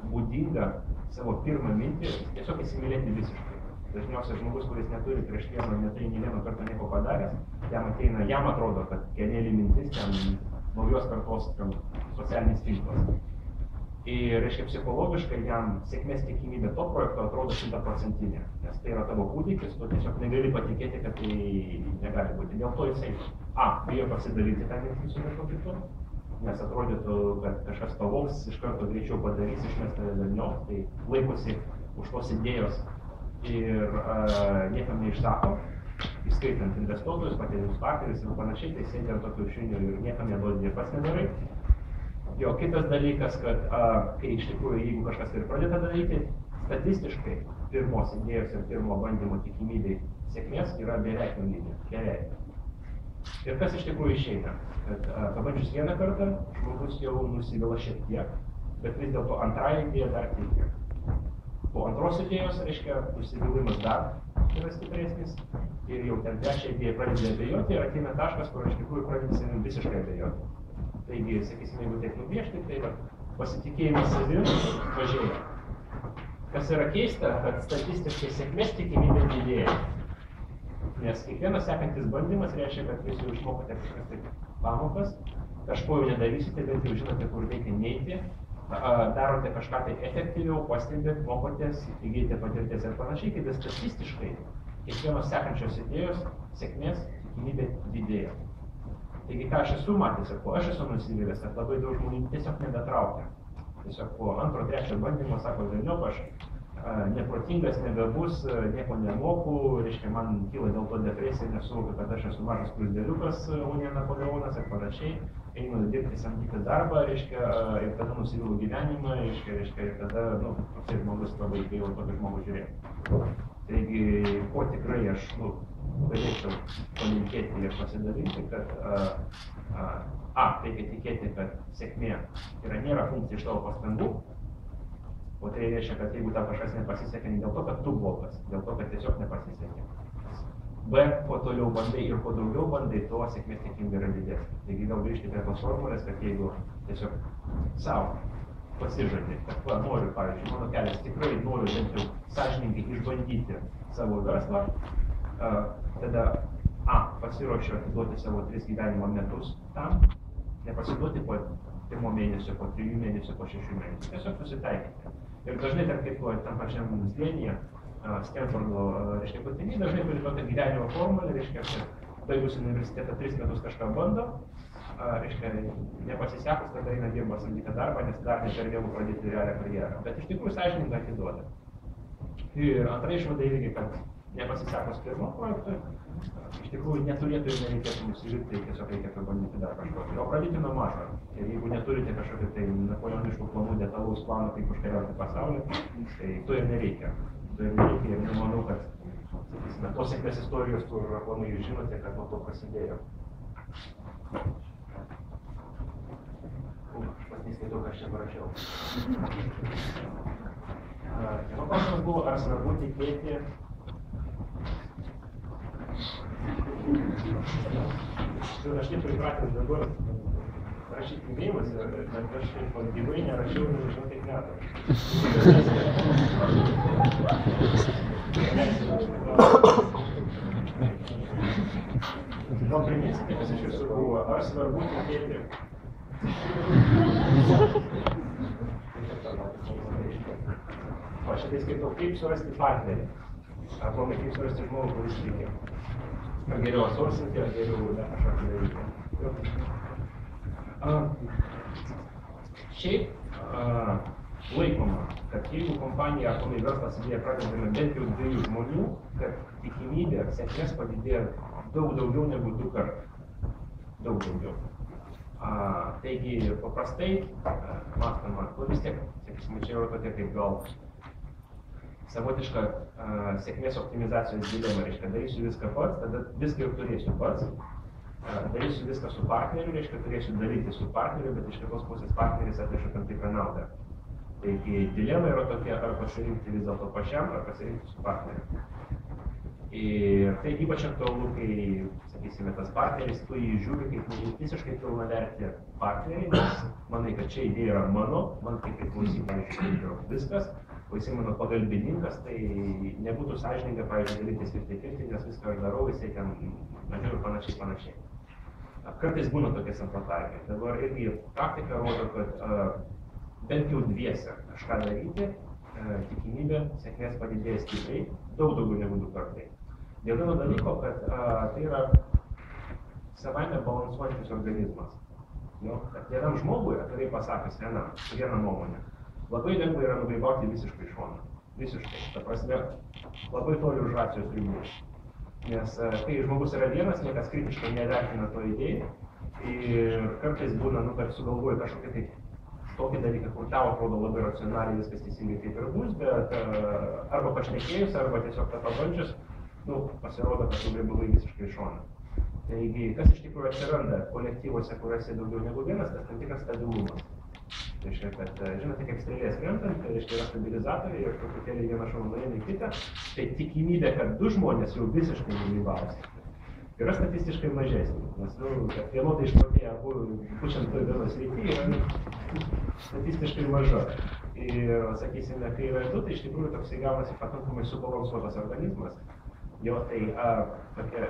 būdinga savo pirmą mintį tiesiog įsimylėti visiškai. Dažniausiai žmogus, kuris neturi prieš nei vieno karto nieko padaręs, jam atrodo, kad geniali mintis ten naujos kartos socialinis tinklas. Ir, reiškia, psichologiškai jam sėkmės tikimybė to projekto atrodo 100%, nes tai yra tavo kūdikis, tu tiesiog negali patikėti, kad tai negali būti. Dėl to jisai, bijo pasidalyti tą mintį su kažkuo kitu, nes atrodytų, kad kažkas pavogs, iš karto greičiau padarys, išmes tave velniop, tai laikosi už tos idėjos ir niekam neišsako, įskaitant investuotojus, patėlius partnerius ir panašiai, tai sėdė ant tokių kiaušinių ir niekam neduodi ir pats nedarai. Jo, kitas dalykas, kad kai iš tikrųjų, jeigu kažkas ir pradeda daryti, statistiškai pirmos idėjos ir pirmo bandymo tikimybei sėkmės yra beveik nulinė. Beveik. Ir kas iš tikrųjų išeina, kad pabandžius vieną kartą, žmogus jau nusivila šiek tiek, bet vis dėlto antrąją idėją dar teikia. Po antros idėjos, reiškia, nusivylimas dar yra stipresnis ir jau ten trečią idėją pradeda abejoti ir ateina taškas, kur iš tikrųjų pradeda visiškai abejoti. Taigi, sakysime, jeigu taip nubrėžti, tai pasitikėjimas savim mažėja. Kas yra keista, kad statistiškai sėkmės tikimybė didėja. Nes kiekvienas sekantis bandymas reiškia, kad jūs jau išmokote kažkas taip pamokas, kažko jau nedarysite, bet jau žinote, kur reikia neiti, darote kažką tai efektyviau, pastebėt, mokotės, įgyti patirties ir panašiai, kai statistiškai kiekvienos sekančios idėjos sėkmės tikimybė didėja. Taigi, ką aš esu matęs ir ko aš esu nusivylęs, kad labai daug žmonių tiesiog nebetraukia. Tiesiog po antro, trečio bandymo sako, velniop, aš neprotingas, negabus, nieko nemoku, reiškia, man kyla dėl to depresija, nesuvokiu, kad aš esu mažas pusdėliukas, o ne Napoleonas ir panašiai. Einu dirbti samdyti darbą, reiškia, ir tada nusivylu gyvenimą, reiškia, ir tada, toksai žmogus labai gaila tokį žmogų žiūrėti. Taigi, ko tikrai aš, galėčiau palinkėti ir pasidalinti, kad reikia tikėti, kad sėkmė nėra funkcija iš tavo pastangų, o tai reiškia, kad jeigu tau kažkas nepasisekė ne dėl to, kad tu blogas, dėl to, kad tiesiog nepasisekė. B, kuo toliau bandai ir kuo daugiau bandai, tuo sėkmės tikimybė yra didesnė. Taigi vėl grįžti prie tos formulės, kad jeigu tiesiog savo pasižadi, kad noriu, pavyzdžiui, mano kelias tikrai noriu bent jau sąžininkai išbandyti savo verslą, tada pasiruošiu atiduoti savo 3 gyvenimo metus tam, nepasiduoti po 1 mėnesio, po 3 mėnesių, po 6 mėnesių, tiesiog susitaikyti. Ir dažnai tarp kitko tam pačiam slėnyje, Stanfordo, reiškia, patiniai dažnai turi tokią gyvenimo formulę, reiškia, kad baigus universitetą 3 metus kažką bando, reiškia, nepasisekus, tada eina dirba samdytą darbą, nes dar ne per vėlų pradėti realią karjerą. Bet iš tikrųjų sąžiningai atiduoda. Ir antra išvada irgi, kad nepasisekus pirmo projektui, iš tikrųjų neturėtų ir nereikėtų nusivilti, tiesiog reikia pabandyti dar kažkokį. O pradėti nuo mažo. Ir jeigu neturite kažkokį tai napoleoniškų planų, detalaus plano, kaip užkariauti pasaulį, tai to ir nereikia. Ir nemanau, kad, sakysime, tos sėkmės istorijos, kur planai jūs žinote, kad nuo to prasidėjo. Aš pats neskaitau, ką aš čia parašiau. Mano klausimas buvo, ar svarbu tikėti... Aš taip pripratęs dabar rašyti knygėjimus, bet aš gyvai nerašiau, nežinau, kiek metų. Gal priminsite, kas iš jūsų buvo, ar svarbu tikėti? Aš šitai skaitau, kaip surasti partnerį. Aplamai, kaip surasti žmogų, kuris tiki. Ar geriau asorsinti, ar geriau kažkokį daryti. Šiaip laikoma, kad jeigu kompanija ar komai verslas idėja pradedame bent jau 2 žmonių, kad tikimybė sėkmės padidėja daug daugiau negu 2 kartų. Daug daugiau. Taigi paprastai, mąstama, vis tiek, sakysime, čia yra tokia kaip gal savotišką sėkmės optimizacijos dilemą, reiškia, darysiu viską pats, tada viską jau turėsiu pats, darysiu viską su partneriu, reiškia, turėsiu daryti su partneriu, bet iš kitos pusės partneris atneša tam tikrą naudą. Taigi dilema yra tokia, ar pasirinkti vis dėlto pačiam, ar pasirinkti su partneriu. Ir tai ypač aktualu, kai, sakysime, tas partneris, tu jį žiūri kaip visiškai pilnavertį partnerį, nes manai, kad čia idėja yra mano, man kaip priklausy, pavyzdžiui, viskas, o jisai mano pagalbininkas, tai nebūtų sąžininga, pavyzdžiui, dalytis 50-50, nes viską aš darau, jisai ten mažiau ir panašiai. Kartais būna tokie samprotavimai. Dabar irgi praktika rodo, kad bent jau dviese kažką daryti, tikimybė sėkmės padidėja stipriai, daug daugiau negu 2 kartai. Dėl vieno dalyko, kad tai yra savaime balansuojantis organizmas. Kad vienam žmogui, atvirai pasakęs vienam, su viena nuomonė, labai lengva yra nugrybauti visiškai iš šono. Visiškai. Ta prasme, labai toli už racijos ribų. Nes kai žmogus yra vienas, niekas kritiškai nevertina to idėjų ir kartais būna, kad sugalvoji kažkokį tai tokį dalyką, kur tau atrodo labai racionaliai, viskas teisingai taip ir bus, bet arba pašnekėjus, arba tiesiog tą pabandžius, pasirodo, kad tu grybavai visiškai iš šono. Taigi, kas iš tikrųjų atsiranda kolektyvuose, kuriuose daugiau negu vienas, tas tam tikras stabilumas. Tai reiškia, kad, žinote, kaip strėlės krentant, tai reiškia, yra stabilizatoriai ir truputėlį vieną šoną nueina į kitą, tai tikimybė, kad 2 žmonės jau visiškai nugrybavus, yra statistiškai mažesnė, nes, kad vienodai išprotėję pučiant toj vienos srity yra statistiškai maža. Ir, sakysime, kai yra 2, tai iš tikrųjų toksai gaunasi pakankamai subalansuotas organizmas. Jo, tai tokia,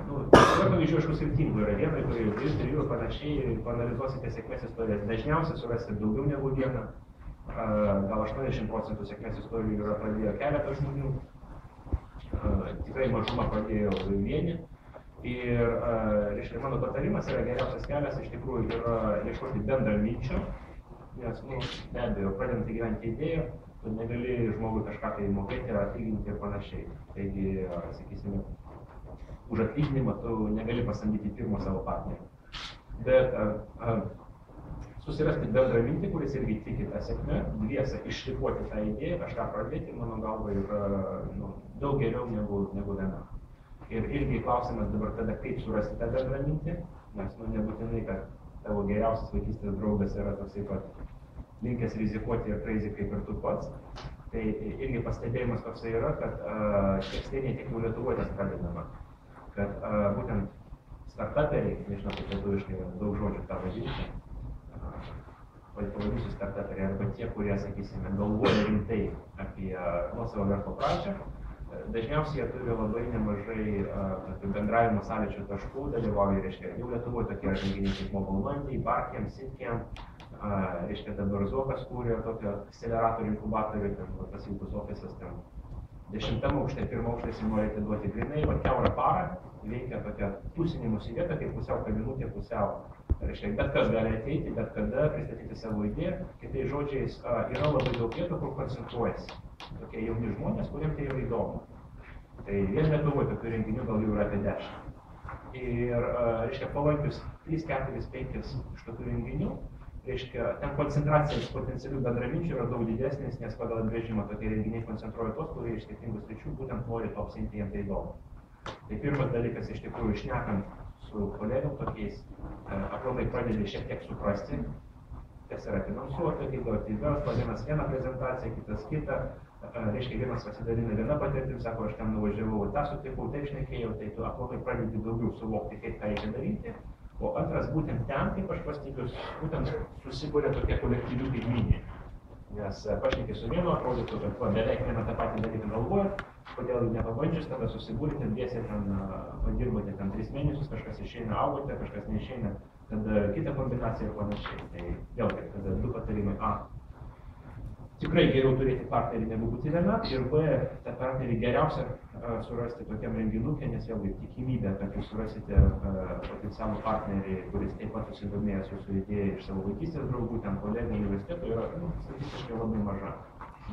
pavyzdžių aišku skirtingų yra viena, kurie 2, 3 ir panašiai, paanalizuosite sėkmės istorijas. Dažniausiai surasite daugiau negu vieną, gal 80% sėkmės istorijų yra pradėjo keletą žmonių, tikrai mažumą pradėjo vieni. Ir, reiškia, mano patarimas yra geriausias kelias, iš tikrųjų, yra ieškoti bendraminčio, nes, be abejo, pradedant įgyventi idėją, tu negali žmogui kažką tai mokėti, atlyginti ir panašiai. Taigi, sakysime, už atlyginimą tu negali pasamdyti pirmo savo partnerį. Bet susirasti bendrą mintį, kuris irgi tiki tą sėkmę, dviese iššifruoti tą idėją, kažką pradėti, mano galva, yra daug geriau negu viena. Ir irgi klausimas dabar tada, kaip surasti tą bendrą mintį, nes nebūtinai, kad tavo geriausias vaikystės draugas yra toksai pat linkęs rizikuoti ir crazy kaip ir tu pats. Tai irgi pastebėjimas toksai yra, kad tiek Stenėje, tiek jau Lietuvoje tas pradedama. Kad būtent startuperiai, nežinau, kaip lietuviškai daug žodžių tą vadinti, pavadinsiu startuperiai, arba tie, kurie, sakysime, galvoja rimtai apie nuosavo verslo pradžią, dažniausiai jie turi labai nemažai bendravimo sąlyčio taškų, dalyvauja, reiškia, jau Lietuvoje tokie renginiai kaip Mobile Monday, Barkiem, Sitkiem, reiškia, dabar Zokas kūrė tokio akceleratorių inkubatorių, pasilgus ofisas ten 10 aukšte, 1 aukšte norite atiduoti grinai, o kiaurą parą veikia tokia tūsinimusi vieta, kaip pusiau kavinutė, pusiau. Reiškia, bet kas gali ateiti, bet kada pristatyti savo idėją. Kitais žodžiais, yra labai daug vietų, kur koncentruojasi. Tokie jauni žmonės, kuriems tai yra įdomu. Tai vien Lietuvoje tokių renginių gal jau yra apie 10. Ir, reiškia, palankius 3, 4, 5 iš tokių renginių, reiškia, ten koncentracija potencialių bendraminčių yra daug didesnis, nes pagal atbrėžimą tokie renginiai koncentruoja tos, kurie iš skirtingų sričių būtent nori to apsiimti, jiems tai įdomu. Tai pirmas dalykas, iš tikrųjų, šnekant su kolegom tokiais, aplamai pradedi šiek tiek suprasti, kas yra finansuota, kaip gauti verslą, vienas vieną prezentaciją, kitas kitą, reiškia, vienas pasidalina viena patirtim, sako, aš ten nuvažiavau, tą sutikau, taip šnekėjau, tai tu aplamai pradedi daugiau suvokti, kaip ką reikia daryti. O antras, būtent ten, kaip aš pastebiu, būtent susikuria tokie kolektyvių kaimynai. Nes pašnekė su vienu, atrodytų, kad beveik vieną tą patį dalyką galvojat, kodėl nepabandžius, tada susibūrite, dviese ten padirbate 3 mėnesius, kažkas išeina, augote, kažkas neišeina, tada kita kombinacija ir panašiai. Tai vėlgi, tada 2 patarimai. A. Tikrai geriau turėti partnerį negu būti viena, ir B. tą partnerį geriausia surasti tokiam renginukė, nes vėlgi tikimybė, kad jūs surasite potencialų partnerį, kuris taip pat susidomėjęs jūsų idėją iš savo vaikystės draugų, ten kolegų universitetų, yra statistiškai labai maža.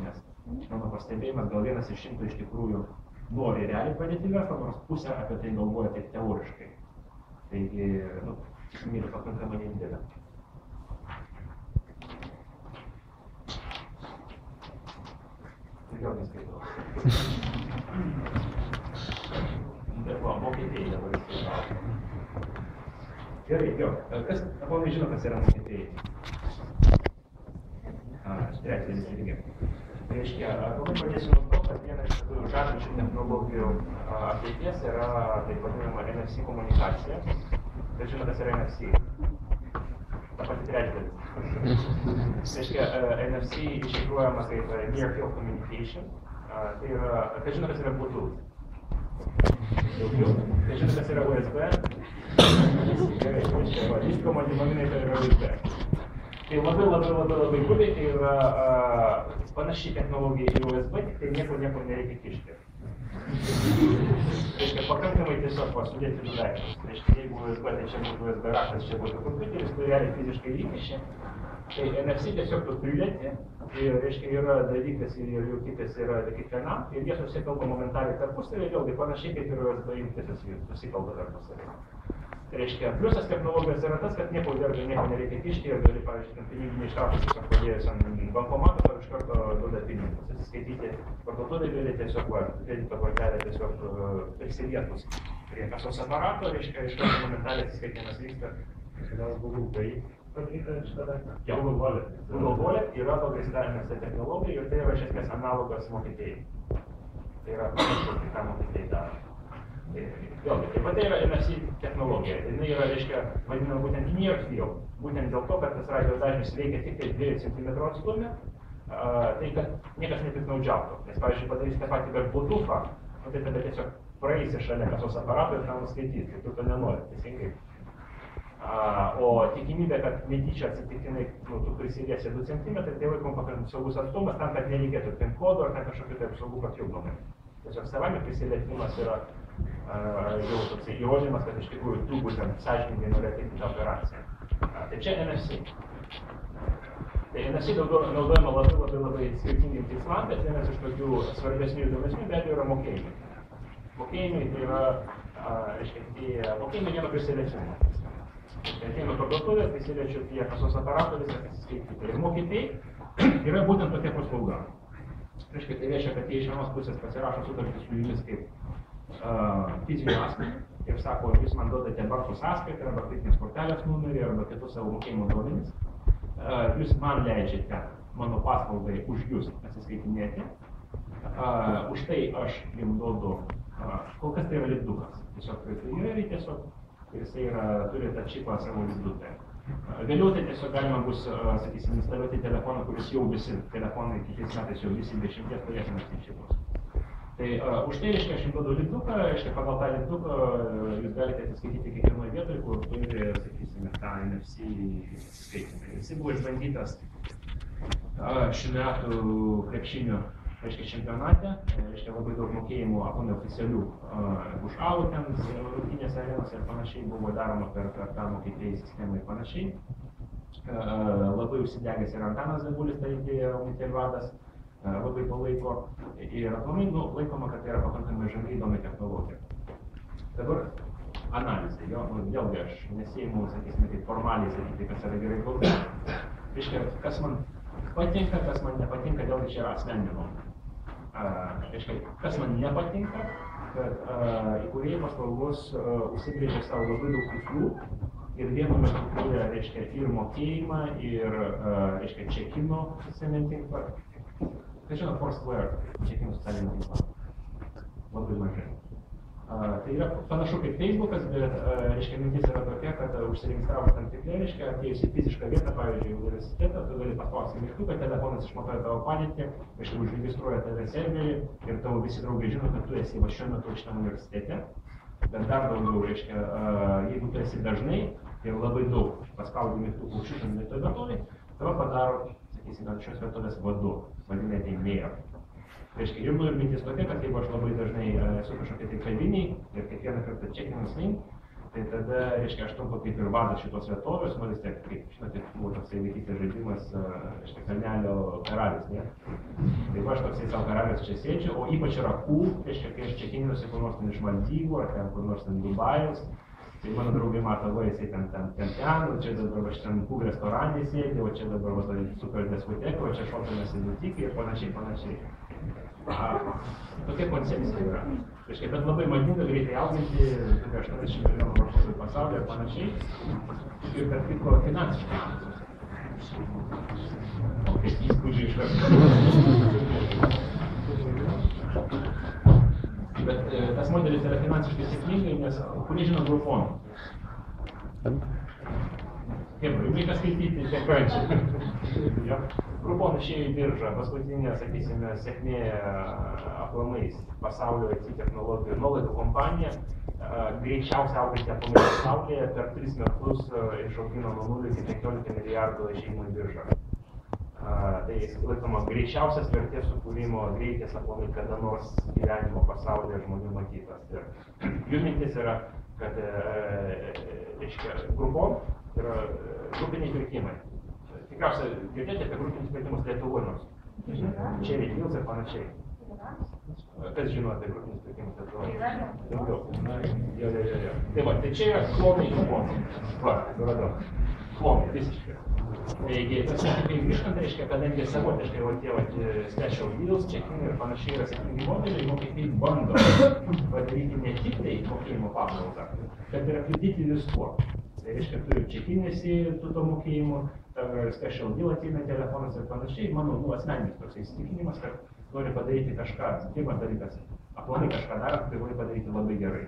Nes mano pastebėjimas, gal 1 iš 100 iš tikrųjų nori realiai pradėti verslą, nors pusė apie tai galvoja taip teoriškai. Taigi, tikimybė pakankamai nedidelė. Vėlgi skaitau. Mokėtėjai dabar įsivaizduoja. Gerai, jo. Kas, apalai žino, kas yra mokėtėjai? Trečias irgi. Reiškia, labai pradėsiu nuo to, kad viena iš tokių žadančių technologijų ateities yra taip vadinama NFC komunikacija. Bet žino, kas yra NFC. Ta pati trečdalis. Reiškia, NFC iššifruojama kaip Near Field Communication. Tai yra, kas žino, kas yra Bluetooth. Daugiau. Tai žino, kas yra USB. Gerai, reiškia, disko modelinai tai yra USB. Tai labai grubiai, tai yra panaši technologija į USB, tik tai nieko nereikia kišti. Reiškia, pakankamai tiesiog sudėti du daiktus. Reiškia, jeigu USB, tai čia būtų USB raktas, čia būtų kompiuteris, tai realiai fiziškai įkiši. Tai NFC tiesiog tu pridėti, ir reiškia, yra dalykas ir jungiklis yra kiekvienam, ir jie susikalba momentaliai tarpusavį, vėlgi panašiai kaip ir USB jungiklis susikalba tarpusavį. Tai reiškia, pliusas technologijos yra tas, kad nieko nereikia kišti ir gali, pavyzdžiui, piniginį ištraukti tiesiog padėjus ant bankomato ar iš karto duoda pinigus. Atsiskaityti parduotuvėje gali tiesiog kredito kortelę tiesiog prisilietus prie kasos aparato, reiškia, iš karto momentaliai atsiskaitimas vyksta. Gal Google Pay padaryti šitą daiktą? Google Wallet. Google Wallet yra pagrįsta NFC technologija ir tai yra iš esmės analogas mokėtėjai. Tai yra panašu, kai ką mokėtėjai daro. Vėlgi, taip pat tai yra NFC technologija. Jinai yra, reiškia, vadinama būtent Near Field. Būtent dėl to, kad tas radio dažnis veikia tik tai 2 cm atstume, tai kad niekas nepiktnaudžiautų. Nes, pavyzdžiui, padarys tą patį per Bluetooth'ą, tai tada tiesiog praeisi šalia kasos aparato ir tam nuskaitys, tai tu to nenori, teisingai. O tikimybė, kad netyčia atsitiktinai tu prisiliesi 2 cm, tai laikom pakankamai saugus atstumas, tam, kad nereikėtų PIN kodų ar kažkokių taip saugų papildomai. Tiesiog savame prisilietimas yra jau toksai įrodymas, kad iš tikrųjų tu būtent sąžiningai nori atlikti tą operaciją. Tai čia NFC. Tai NFC naudojama labai skirtingiem tikslam, bet vienas iš tokių svarbesnių įdomesnių be abejo yra mokėjimai. Mokėjimai tai yra, reiškia, mokėjimai vieno prisilietimo. Ateinu parduotuvę, prisiliečiu prie kasos aparato, visą atsiskaityti. Ir mokėtėjai yra būtent tokia paslauga. Reiškia, tai reiškia, kad jie iš vienos pusės pasirašo sutartį su jumis kaip fizinio asmenį ir sako, jūs man duodate banko sąskaitą arba kreditinės kortelės numerį arba kitus savo mokėjimo duomenis. Jūs man leidžiate mano paslaugai už jūs atsiskaitinėti. Už tai aš jums duodu, kol kas tai yra lipdukas. Tiesiog įvairiai tiesiog ir jisai turi tą čipą savo lipdutę. Vėliau tai tiesiog galima bus, sakysim, instaliuoti telefoną, kuris jau visi telefonai kitais metais jau visi 10 turėsime čipus. Tai už tai, reiškia, aš jums duodu lipduką, reiškia, pagal tą lipduką jūs galite atsiskaityti kiekvienoje vietoje, kur turi, sakysime, tą NFC atsiskaitimą. Jis buvo išbandytas šių metų krepšinio, reiškia, čempionate, reiškia, labai daug mokėjimų neoficialių už alų ten, rungtynėse arenose ir panašiai buvo daroma per tą mokėtėjų sistemą ir panašiai. Labai užsidegęs ir Antanas Zabulis, tai Rungtynių vadas, labai palaiko ir aplamai laikoma, kad tai yra pakankamai žalia įdomi technologija. Dabar analizė, jo, vėlgi aš nesėjimu, sakysime, kaip formaliai sakyti, kas yra gerai blogai. Reiškia, kas man patinka, kas man nepatinka, vėlgi čia yra asmeninė nuomonė. Reiškia, kas man nepatinka, kad įkūrėjai paslaugos užsibrėžė savo labai daug tikslų ir vienu metu kūrė, reiškia, ir mokėjimą, ir, reiškia, čekino socialinį tinklą. Tai žinot, Foursquare, čekino socialinį tinklą. Labai mažai. Tai yra panašu kaip Facebookas, bet, reiškia, mintis yra tokia, kad užsiregistravus tam tikrą, reiškia, atėjus į fizišką vietą, pavyzdžiui, universitetą, tu gali paspausti mygtuką, telefonas išmatuoja tavo padėtį, reiškia, užregistruoja tave serverį ir tavo visi draugai žino, kad tu esi va šiuo metu šitam universitete. Bet dar daugiau, reiškia, jeigu tu esi dažnai ir labai daug paspaudi mygtukų šitam vietovėj, tave padaro, sakysime, šios vietovės vadu, vadinai tai mayor. Reiškia, ir mintis tokia, kad jeigu aš labai dažnai esu kažkokie tai kaviniai ir kiekvieną kartą čekinas link, tai tada, reiškia, aš tampu kaip ir vadas šitos vietovės, man vis tiek, kaip, žinote, buvo toksai vaikystės žaidimas, reiškia, kalnelio karalis, ne? Tai aš toksai savo karalis čia sėdžiu, o ypač yra cool, reiškia, kai aš čekiniuosi kur nors ten iš Maldyvų, ar ten kur nors ten Dubajus, tai mano draugai mato, va, jisai ten, o čia dabar aš ten cool restorane sėdė, o čia dabar va, super diskoteka, o čia šokamės į butikį ir panašiai. Tokia koncepcija yra. Reiškia, bet labai madinga greitai auginti, 80 milijonų vartotojų pasaulyje ir panašiai. Ir kad kitko finansiškai. O kaip įspūdžiai iš karto. Bet tas modelis yra finansiškai sėkmingai, nes kurie žino Groupon? Kaip, reikia skaityti tiek pradžią. Groupon išėjo į biržą, paskutinė, sakysime, sėkmė aplamais pasaulio IT technologijų nuolaidų kompanija, greičiausiai auganti aplamai pasaulyje, per 3 metus išaugino nuo 0 iki 15 milijardų išėjimų į biržą. Tai laikoma greičiausias vertės sukūrimo greitis aplamai kada nors gyvenimo pasaulyje žmonių matytas. Ir jų mintis yra, kad Groupon yra grupiniai pirkimai. Tikriausiai girdėti apie grupinius pirkimus Lietuvoje nors. Cherry Deals ir panašiai. Kas žino apie grupinius pirkimus Lietuvoje? Daugiau. Jo. Tai va, tai čia yra klonai Groupon. Va, suradau. Klonai, visiškai. Taigi, kai grįžtant, reiškia, kadangi savotiškai tie special deals, check-in ir panašiai yra sėkmingi modeliai, mokėtojai bando padaryti ne tik tai mokėjimo paslaugą, bet ir aplipdyti viskuo. Tai reiškia, tu ir check-inėsi tu to mokėjimu, special deal ateina telefonas ir panašiai. Mano asmeninis toks įsitikinimas, kad nori padaryti kažką, pirmas dalykas, aplamai kažką darant, privalai padaryti labai gerai.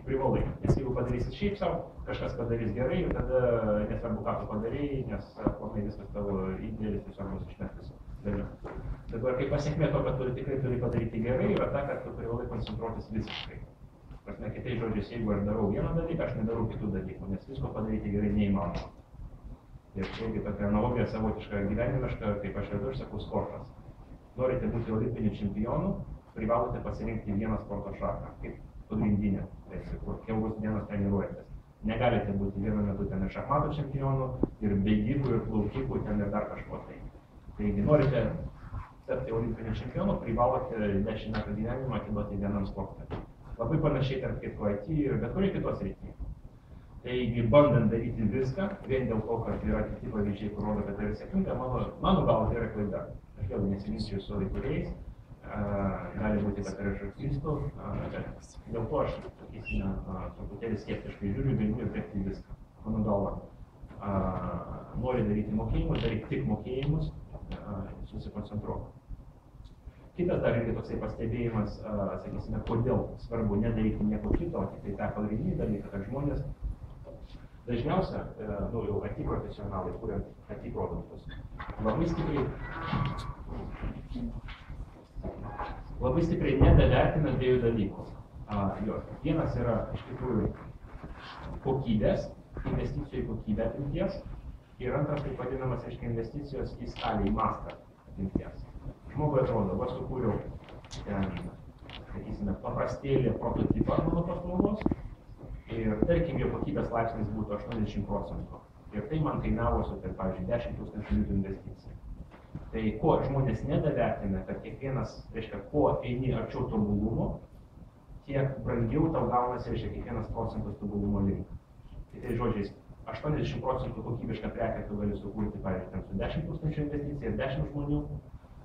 Privalai, nes jeigu padarysi šiaip savo, kažkas padarys gerai ir tada nesvarbu, ką tu padarėjai, nes aplamai viskas tavo įdėlis tiesiog bus išmestas vėliau. Dabar kaip pasiekmė to, kad tu tikrai turi padaryti gerai, yra ta, kad tu privalai koncentruotis visiškai. Prasme, kitais žodžiais, jeigu aš darau vieną dalyką, aš nedarau kitų dalykų, nes visko padaryti gerai neįmanoma. Ir čia irgi tokia analogija savotiška gyvenimiška, kaip aš vedu, aš sakau, sportas. Norite būti olimpiniu čempionu, privalote pasirinkti vieną sporto šaką, kaip pagrindinę, kur kiaurus dienas treniruojatės. Negalite būti vienu metu ten ir šachmatų čempionų, ir bėgikų, ir plaukikų, ten ir dar kažko tai. Taigi, norite tapti olimpiniu čempionu, privalote 10 metų gyvenimą atiduoti vienam sportui. Labai panašiai tarp kitko IT ir bet kurie kitos srityje. Taigi, bandant daryti viską, vien dėl to, kad yra kiti pavyzdžiai, kur rodo, kad tai yra sėkminga, mano galva tai yra klaida. Aš vėl nesiginsiu su įkūrėjais, gali būti, kad ir aš klystu, bet dėl to aš, sakysime, truputėlį skeptiškai žiūriu, galimybę pirkti viską. Mano galva, nori daryti mokėjimus, daryti tik mokėjimus, susikoncentruoti. Kitas dar irgi toksai pastebėjimas, sakysime, kodėl svarbu nedaryti nieko kito, o tik tai tą pagrindinį dalyką, kad žmonės dažniausia, jau IT profesionalai, kuriant IT produktus, labai stipriai nedavertina dviejų dalykų. Vienas yra iš tikrųjų kokybės, investicijų į kokybę apimties, ir antras taip vadinamas, reiškia, investicijos į skalę, į mastą apimties. Žmogui atrodo, va sukūriau ten, sakysime, paprastėlį prototipą mano paslaugos ir tarkim jo kokybės laipsnis būtų 80%. Ir tai man kainavo su, tai, pavyzdžiui, 10 000 litų investicija. Tai ko žmonės nedavertina, kad kiekvienas, reiškia, kuo eini arčiau tobulumo, tiek brangiau tau gaunasi, reiškia, kiekvienas procentas tobulumo link. Tai žodžiais, 80% kokybišką prekę tu gali sukurti, pavyzdžiui, ten su 10 000 investicija ir 10 žmonių,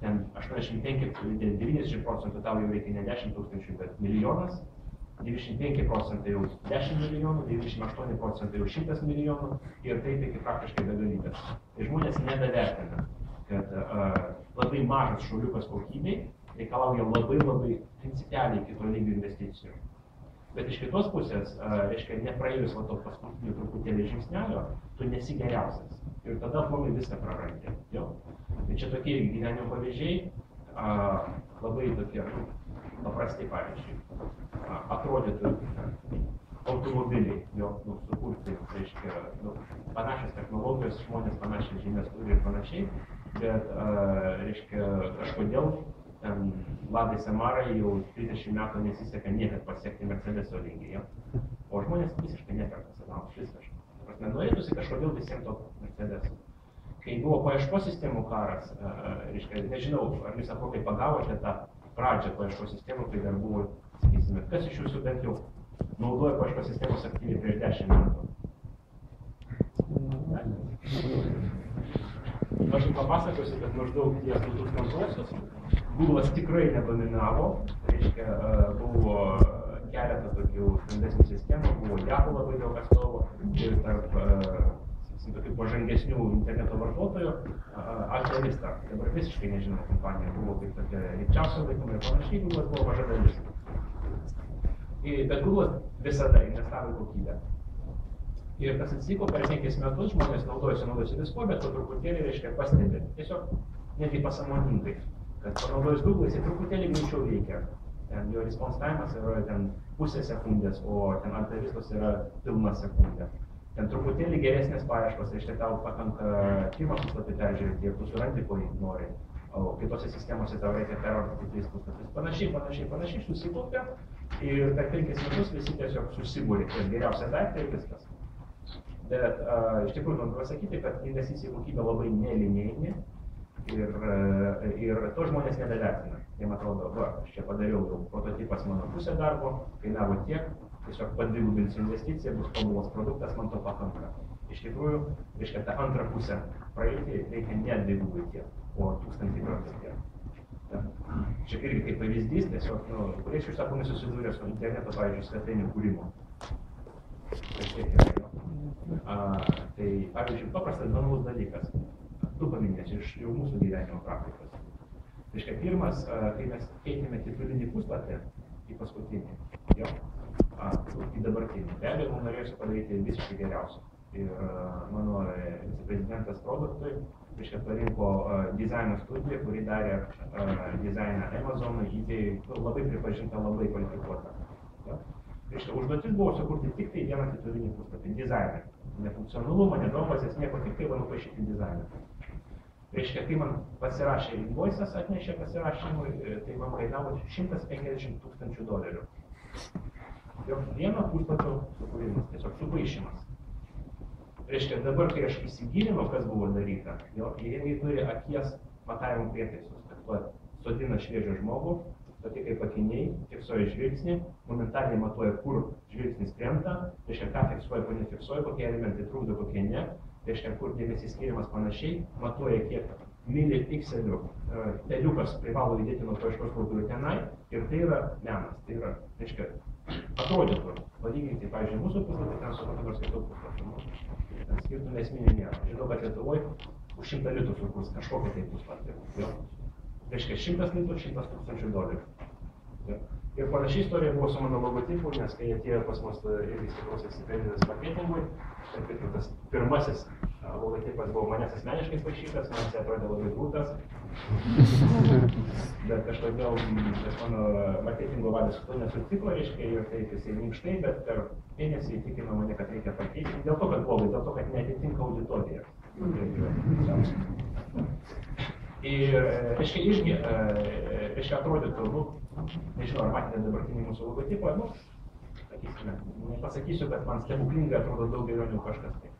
ten 85-90% tau jau reikia ne 10 000, bet milijonas, 95% jau 10 milijonų, 98% jau 100 milijonų ir taip iki praktiškai begalybės. Tai žmonės nedavertina, kad labai mažas šuoliukas kokybei reikalauja labai principialiai kito lygio investicijų. Bet iš kitos pusės, reiškia, nepraėjus va to paskutinio truputėlį žingsnelio, tu nesi geriausias. Ir tada aplamai viską prarandi. Tai čia tokie gyvenimo pavyzdžiai, labai tokie paprastai pavyzdžiai. Atrodytų automobiliai, sukurti, reiškia, panašios technologijos, žmonės panašias žinias turi ir panašiai, bet, reiškia, kažkodėl Ladai Samarai jau 30 metų nesiseka niekad pasiekti Mercedeso lygį, o žmonės visiškai neperka sedanus, viskas. Norėtųsi kažkodėl visiems to Mercedeso. Kai buvo paieškos sistemų karas, reiškia, nežinau, ar jūs atrokai pagavote tą pradžią paieškos sistemų, kai dar buvo, sakysime, kas iš jūsų bent jau naudoja paieškos sistemos aktyviai prieš 10 metų? Aš jums papasakosiu, kad maždaug ties 2000-osios Google'as tikrai nedominavo, reiškia, buvo keletą tokių stambesnių sistemų, buvo Yahoo labai daug atstovų ir tarp tokių pažangesnių interneto vartotojų Alta Vista, dabar visiškai nežinoma kompanija, buvo kaip tokia rimčiausia laikoma ir panašiai, Google'as buvo maža dalis. Bet Google'as visada investavo į kokybę. Ir kas atsitiko, per 5 metus žmonės naudojasi viskuo, bet po truputėlį, reiškia, pastebi, tiesiog netgi pasąmoningai, kad panaudojus Google jis truputėlį greičiau veikia. Ten jo response time'as yra ten pusę sekundės, o ten Alta Vistos yra pilna sekundė. Ten truputėlį geresnės paieškos, reiškia, tau pakanka pirmą puslapį peržiūrėti ir tu surandi, ko nori. O kitose sistemose tau reikia pervartyti 3 puslapius. Panašiai susikaupia ir per 5 metus visi tiesiog susibūrė ties geriausią daiktą ir viskas. Bet iš tikrųjų noriu pasakyti, kad investicija į kokybę labai nelinėjinė ir to žmonės nedavertina. Jiem atrodo, va, aš čia padariau jau prototipas mano pusę darbo, kainavo tiek, tiesiog padvigubinsiu investiciją, bus tobulas produktas, man to pakanka. Iš tikrųjų, reiškia, tą antrą pusę praeiti reikia ne dvigubai tiek, o 1000 kartų tiek. Čia irgi kaip pavyzdys, tiesiog, kurie iš sako nesusidūrė su interneto, pavyzdžiui, svetainių kūrimo. Tai, pavyzdžiui, paprastas banalus dalykas. Du paminėsiu iš jau mūsų gyvenimo praktikos. Reiškia, pirmas, kai mes keitėme titulinį puslapį į paskutinį, į dabartinį. Be abejo, man norėjusi padaryti visiškai geriausią. Ir mano viceprezidentas produktui, reiškia, parinko dizaino studiją, kuri darė dizainą Amazonui, idėjai labai pripažinta, labai kvalifikuota. Reiškia, užduotis buvo sukurti tik tai vieną titulinį puslapį, dizainą. Ne funkcionalumą, ne duombazės, nieko, tik tai nupaišyti dizainą. Reiškia, kai man pasirašė invoices, atnešė pasirašymui, tai man kainavo $150 000. Jau vieno puslapio sukūrimas, tiesiog supaišymas. Reiškia, dabar, kai aš įsigilinau, kas buvo daryta, jie turi akies matavimo prietaisus, kad sodina šviežią žmogų, tokie kaip akiniai, fiksuoja žvilgsnį, momentaliai matuoja, kur žvilgsnis krenta, reiškia, ką fiksuoja, ko nefiksuoja, kokie elementai trukdo, kokie ne, reiškia, kur dėmesys skiriamas panašiai, matuoja, kiek milipikselių teliukas privalo įdėti nuo paieškos lauko ir tenai, ir tai yra menas, tai yra, reiškia, atrodytų, palyginti, pavyzdžiui, mūsų puslapį, ten su kokiu nors kitų puslapį, ten skirtumų esminių nėra. Žinau, kad Lietuvoje už 100 litų sukurs kažkokią tai puslapį. Reiškia, 100 litų, $100 000. Ir panašiai istorija buvo su mano logotipu, nes kai atėjo pas mus irgi stiprus stipendinis marketingui, tai tas pirmasis logotipas buvo manęs asmeniškai paišytas, man jis atrodė labai grūtas. Bet kažkodėl mano marketingo vadas su to nesutiko, reiškia, ir taip jisai minkštai, bet per mėnesį įtikino mane, kad reikia pakeisti. Dėl to, kad blogai, dėl to, kad neatitinka auditoriją. Ir, reiškia, irgi, reiškia, atrodytų, nežinau, ar matėte dabartinį mūsų logotipą, sakysime, nepasakysiu, bet man stebuklingai atrodo daug geriau negu kažkas tai.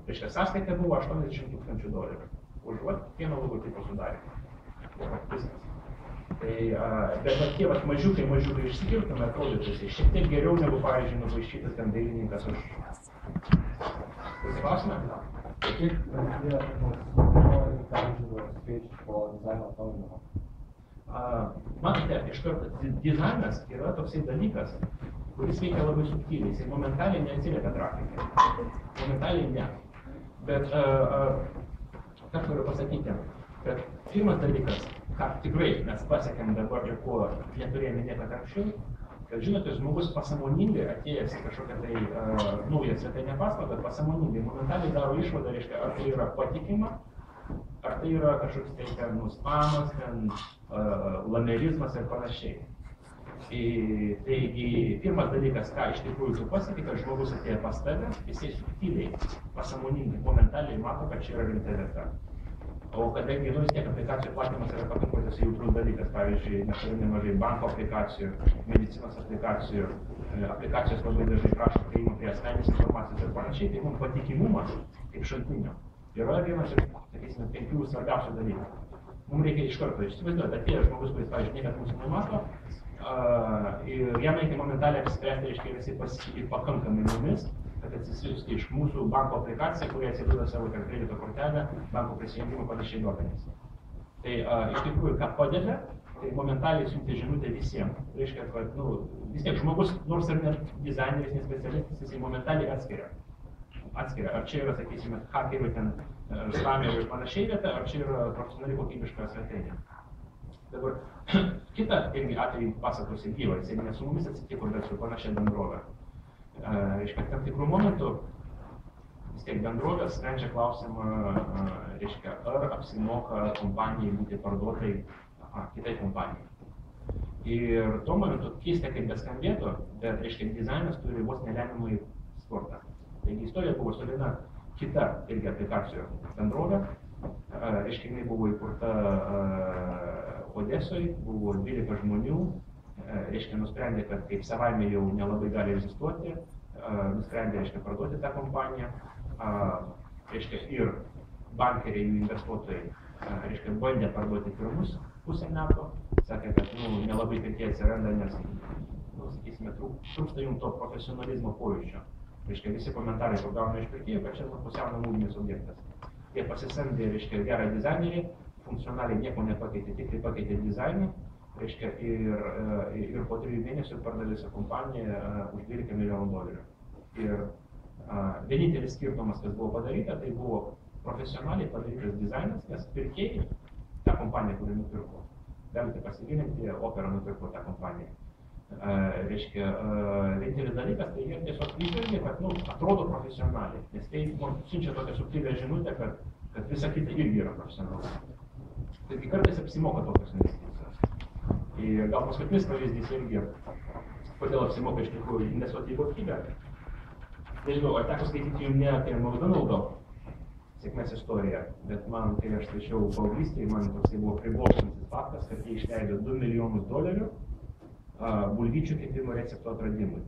Reiškia, sąskaita buvo $80 000 už kiekvieno logotipo sudarymą. Viskas. Tai, bet tie mažiukai išskirtume, atrodytų, šiek tiek geriau negu, pavyzdžiui, nupaišytas ten dailininkas už... Pasiklausime? Kiek prasidėjo peržiūros skaičius po dizaino atnaujinimo? Matote, iš karto, dizainas yra toksai dalykas, kuris veikia labai subtiliai, jis momentaliai neatsiliepia trafikai. Momentaliai ne. Bet, ką aš noriu pasakyti, kad pirmas dalykas, ką tikrai mes pasiekėm dabar ir ko neturėjome niekada anksčiau, kad žinote, žmogus pasąmoningai atėjęs į kažkokią tai naują svetainę paslaugą, pasąmoningai momentaliai daro išvadą, reiškia, ar tai yra patikima, ar tai yra kažkoks tai ten spamas, ten lamerizmas ir panašiai. Taigi, pirmas dalykas, ką iš tikrųjų tu pasiekė, kad žmogus atėjo pas tave, jisai subtiliai, pasąmoningai, momentaliai mato, kad čia yra rimta vieta. O kadangi, vis tiek aplikacijų platymas yra pakankamai jautrus dalykas, pavyzdžiui, mes turime nemažai banko aplikacijų, medicinos aplikacijų, aplikacijos labai dažnai prašo prieimo prie asmeninės informacijos ir panašiai, tai mums patikimumas kaip šaltinio yra vienas iš, sakysime, 5 svarbiausių dalykų. Mums reikia iš karto įsivaizduoti, atėjęs žmogus, kuris, pavyzdžiui, niekad mūsų nemato, ir jam reikia momentaliai apsispręsti, reiškia, jisai pasitikė pakankamai mumis, kad atsisiųsti iš mūsų banko aplikaciją, kurie atsiduoda savo kredito kortelę, banko prisijungimą panašiai duomenys. Tai iš tikrųjų, ką padeda, tai momentaliai siuntė žinutę visiems. Tai reiškia, kad vis tiek žmogus, nors ir net dizaineris, ne specialistas, jisai momentaliai atskiria. Ar čia yra, sakysime, hakerių ten spamerių ir panašiai vieta, ar čia yra profesionaliai kokybiška svetainė. Dabar kitą irgi atvejį pasakosiu gyvą, jisai ne su mumis atsitiko, bet su panašia bendrovė. Reiškia, tam tikrų momentų vis tiek bendrovės sprendžia klausimą, reiškia, ar apsimoka kompanijai būti parduotai kitai kompanijai. Ir tuo momentu keista, kaip beskambėtų, bet, reiškia, dizainas turi vos nelemiamai sportą. Taigi istorija buvo su viena kita irgi aplikacijų bendrovė. Reiškia, jinai buvo įkurta Odesoje, buvo 12 žmonių. Reiškia, nusprendė, kad kaip savaime jau nelabai gali egzistuoti. Nusprendė, reiškia, parduoti tą kompaniją. Reiškia, ir bankeriai, jų investuotojai, reiškia, bandė parduoti pirmus pusę metų. Sakė, kad nelabai pirkėjai atsiranda, nes, sakysime, trūksta jums to profesionalizmo pojūčio. Reiškia, visi komentarai, kur gauna iš pirkėjų, kad čia pusiau namūdinis objektas. Jie pasisamdė, reiškia, gerą dizainerį, funkcionaliai nieko nepakeitė, tik tai pakeitė dizainą, reiškia, ir po 3 mėnesių pardavė visą kompaniją už $12 milijonų. Ir vienintelis skirtumas, kas buvo padaryta, tai buvo profesionaliai padarytas dizainas, nes pirkėjai, tą kompaniją, kuri nupirko, galite pasigilinti, Opera nupirko tą kompaniją. Reiškia, vienintelis dalykas, tai jie tiesiog įžvelgia, kad atrodo profesionaliai, nes tai siunčia tokią subtilę žinutę, kad visa kita irgi yra profesionaliai. Taigi kartais apsimoka tokios investicijos. Ir gal paskutinis pavyzdys irgi, kodėl apsimoka iš tikrųjų investuoti į kokybę. Nežinau, ar teko skaityti jums ne apie McDonald'o sėkmės istoriją, bet man, kai aš skaičiau paauglystėje, man toksai buvo pribloškinantis faktas, kad jie išleido $2 milijonus bulvyčių kepimo recepto atradimui.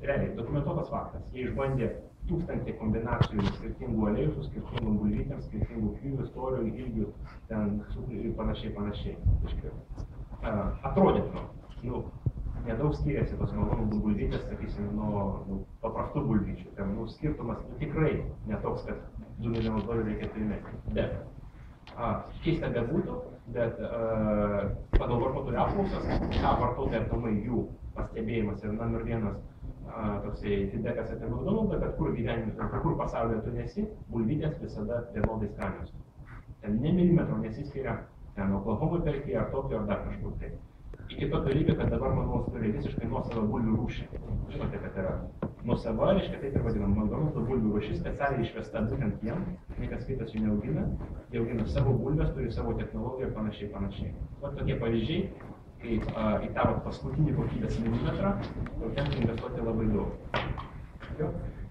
Realiai, dokumentuotas faktas. Jie išbandė 1000 kombinacijų skirtingų aliejų su skirtingom bulvytėm, skirtingų pjūvių, storio, ilgių, ten ir panašiai. Atrodytų, nedaug skiriasi tos McDonald's bulvytės, sakysim, nuo paprastų bulvyčių. Ten skirtumas tikrai netoks, kad $2 milijonus reikėtų įmesti. Bet keista bebūtų, bet pagal vartotojų apklausas, ką vartotojai aplamai jų pastebėjimas ir numer vienas toksai feedbackas apie McDonald'ą, kad kur pasaulyje tu nesi, bulvytės visada vienodai skanios. Ten ne milimetro nesiskiria, ten Oklahomai perki ar Tokijo ar dar kažkur tai. Iki tokio lygio, kad dabar McDonald's turi visiškai nuosavą bulvių rūšį. Žinote, kad yra nuosava, reiškia, taip ir vadinam, McDonald's bulvių rūšis specialiai išvesta būtent jiem, niekas kitas jų neaugina, jie augina savo bulves, turi savo technologiją ir panašiai. Va tokie pavyzdžiai, kai į tą paskutinį kokybės milimetrą tenka investuoti labai daug.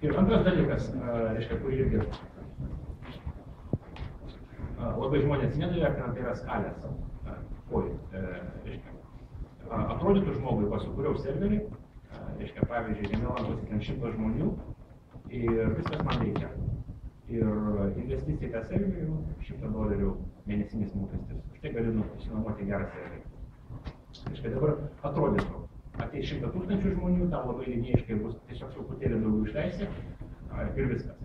Ir antras dalykas, reiškia, kurį irgi labai žmonės nenuvertina, tai yra skalės. Atrodytų žmogui, pasukūriau serverį, reiškia, pavyzdžiui, jame lankosi ten 100 žmonių ir viskas man reikia. Ir investicija į tą serverį $100 mėnesinis mokestis. Už tai galiu išsinuomoti gerą serverį. Reiškia, dabar atrodytų, ateis 100 000 žmonių, tam labai linėjiškai bus tiesiog truputėlį daugiau išleisi ir viskas.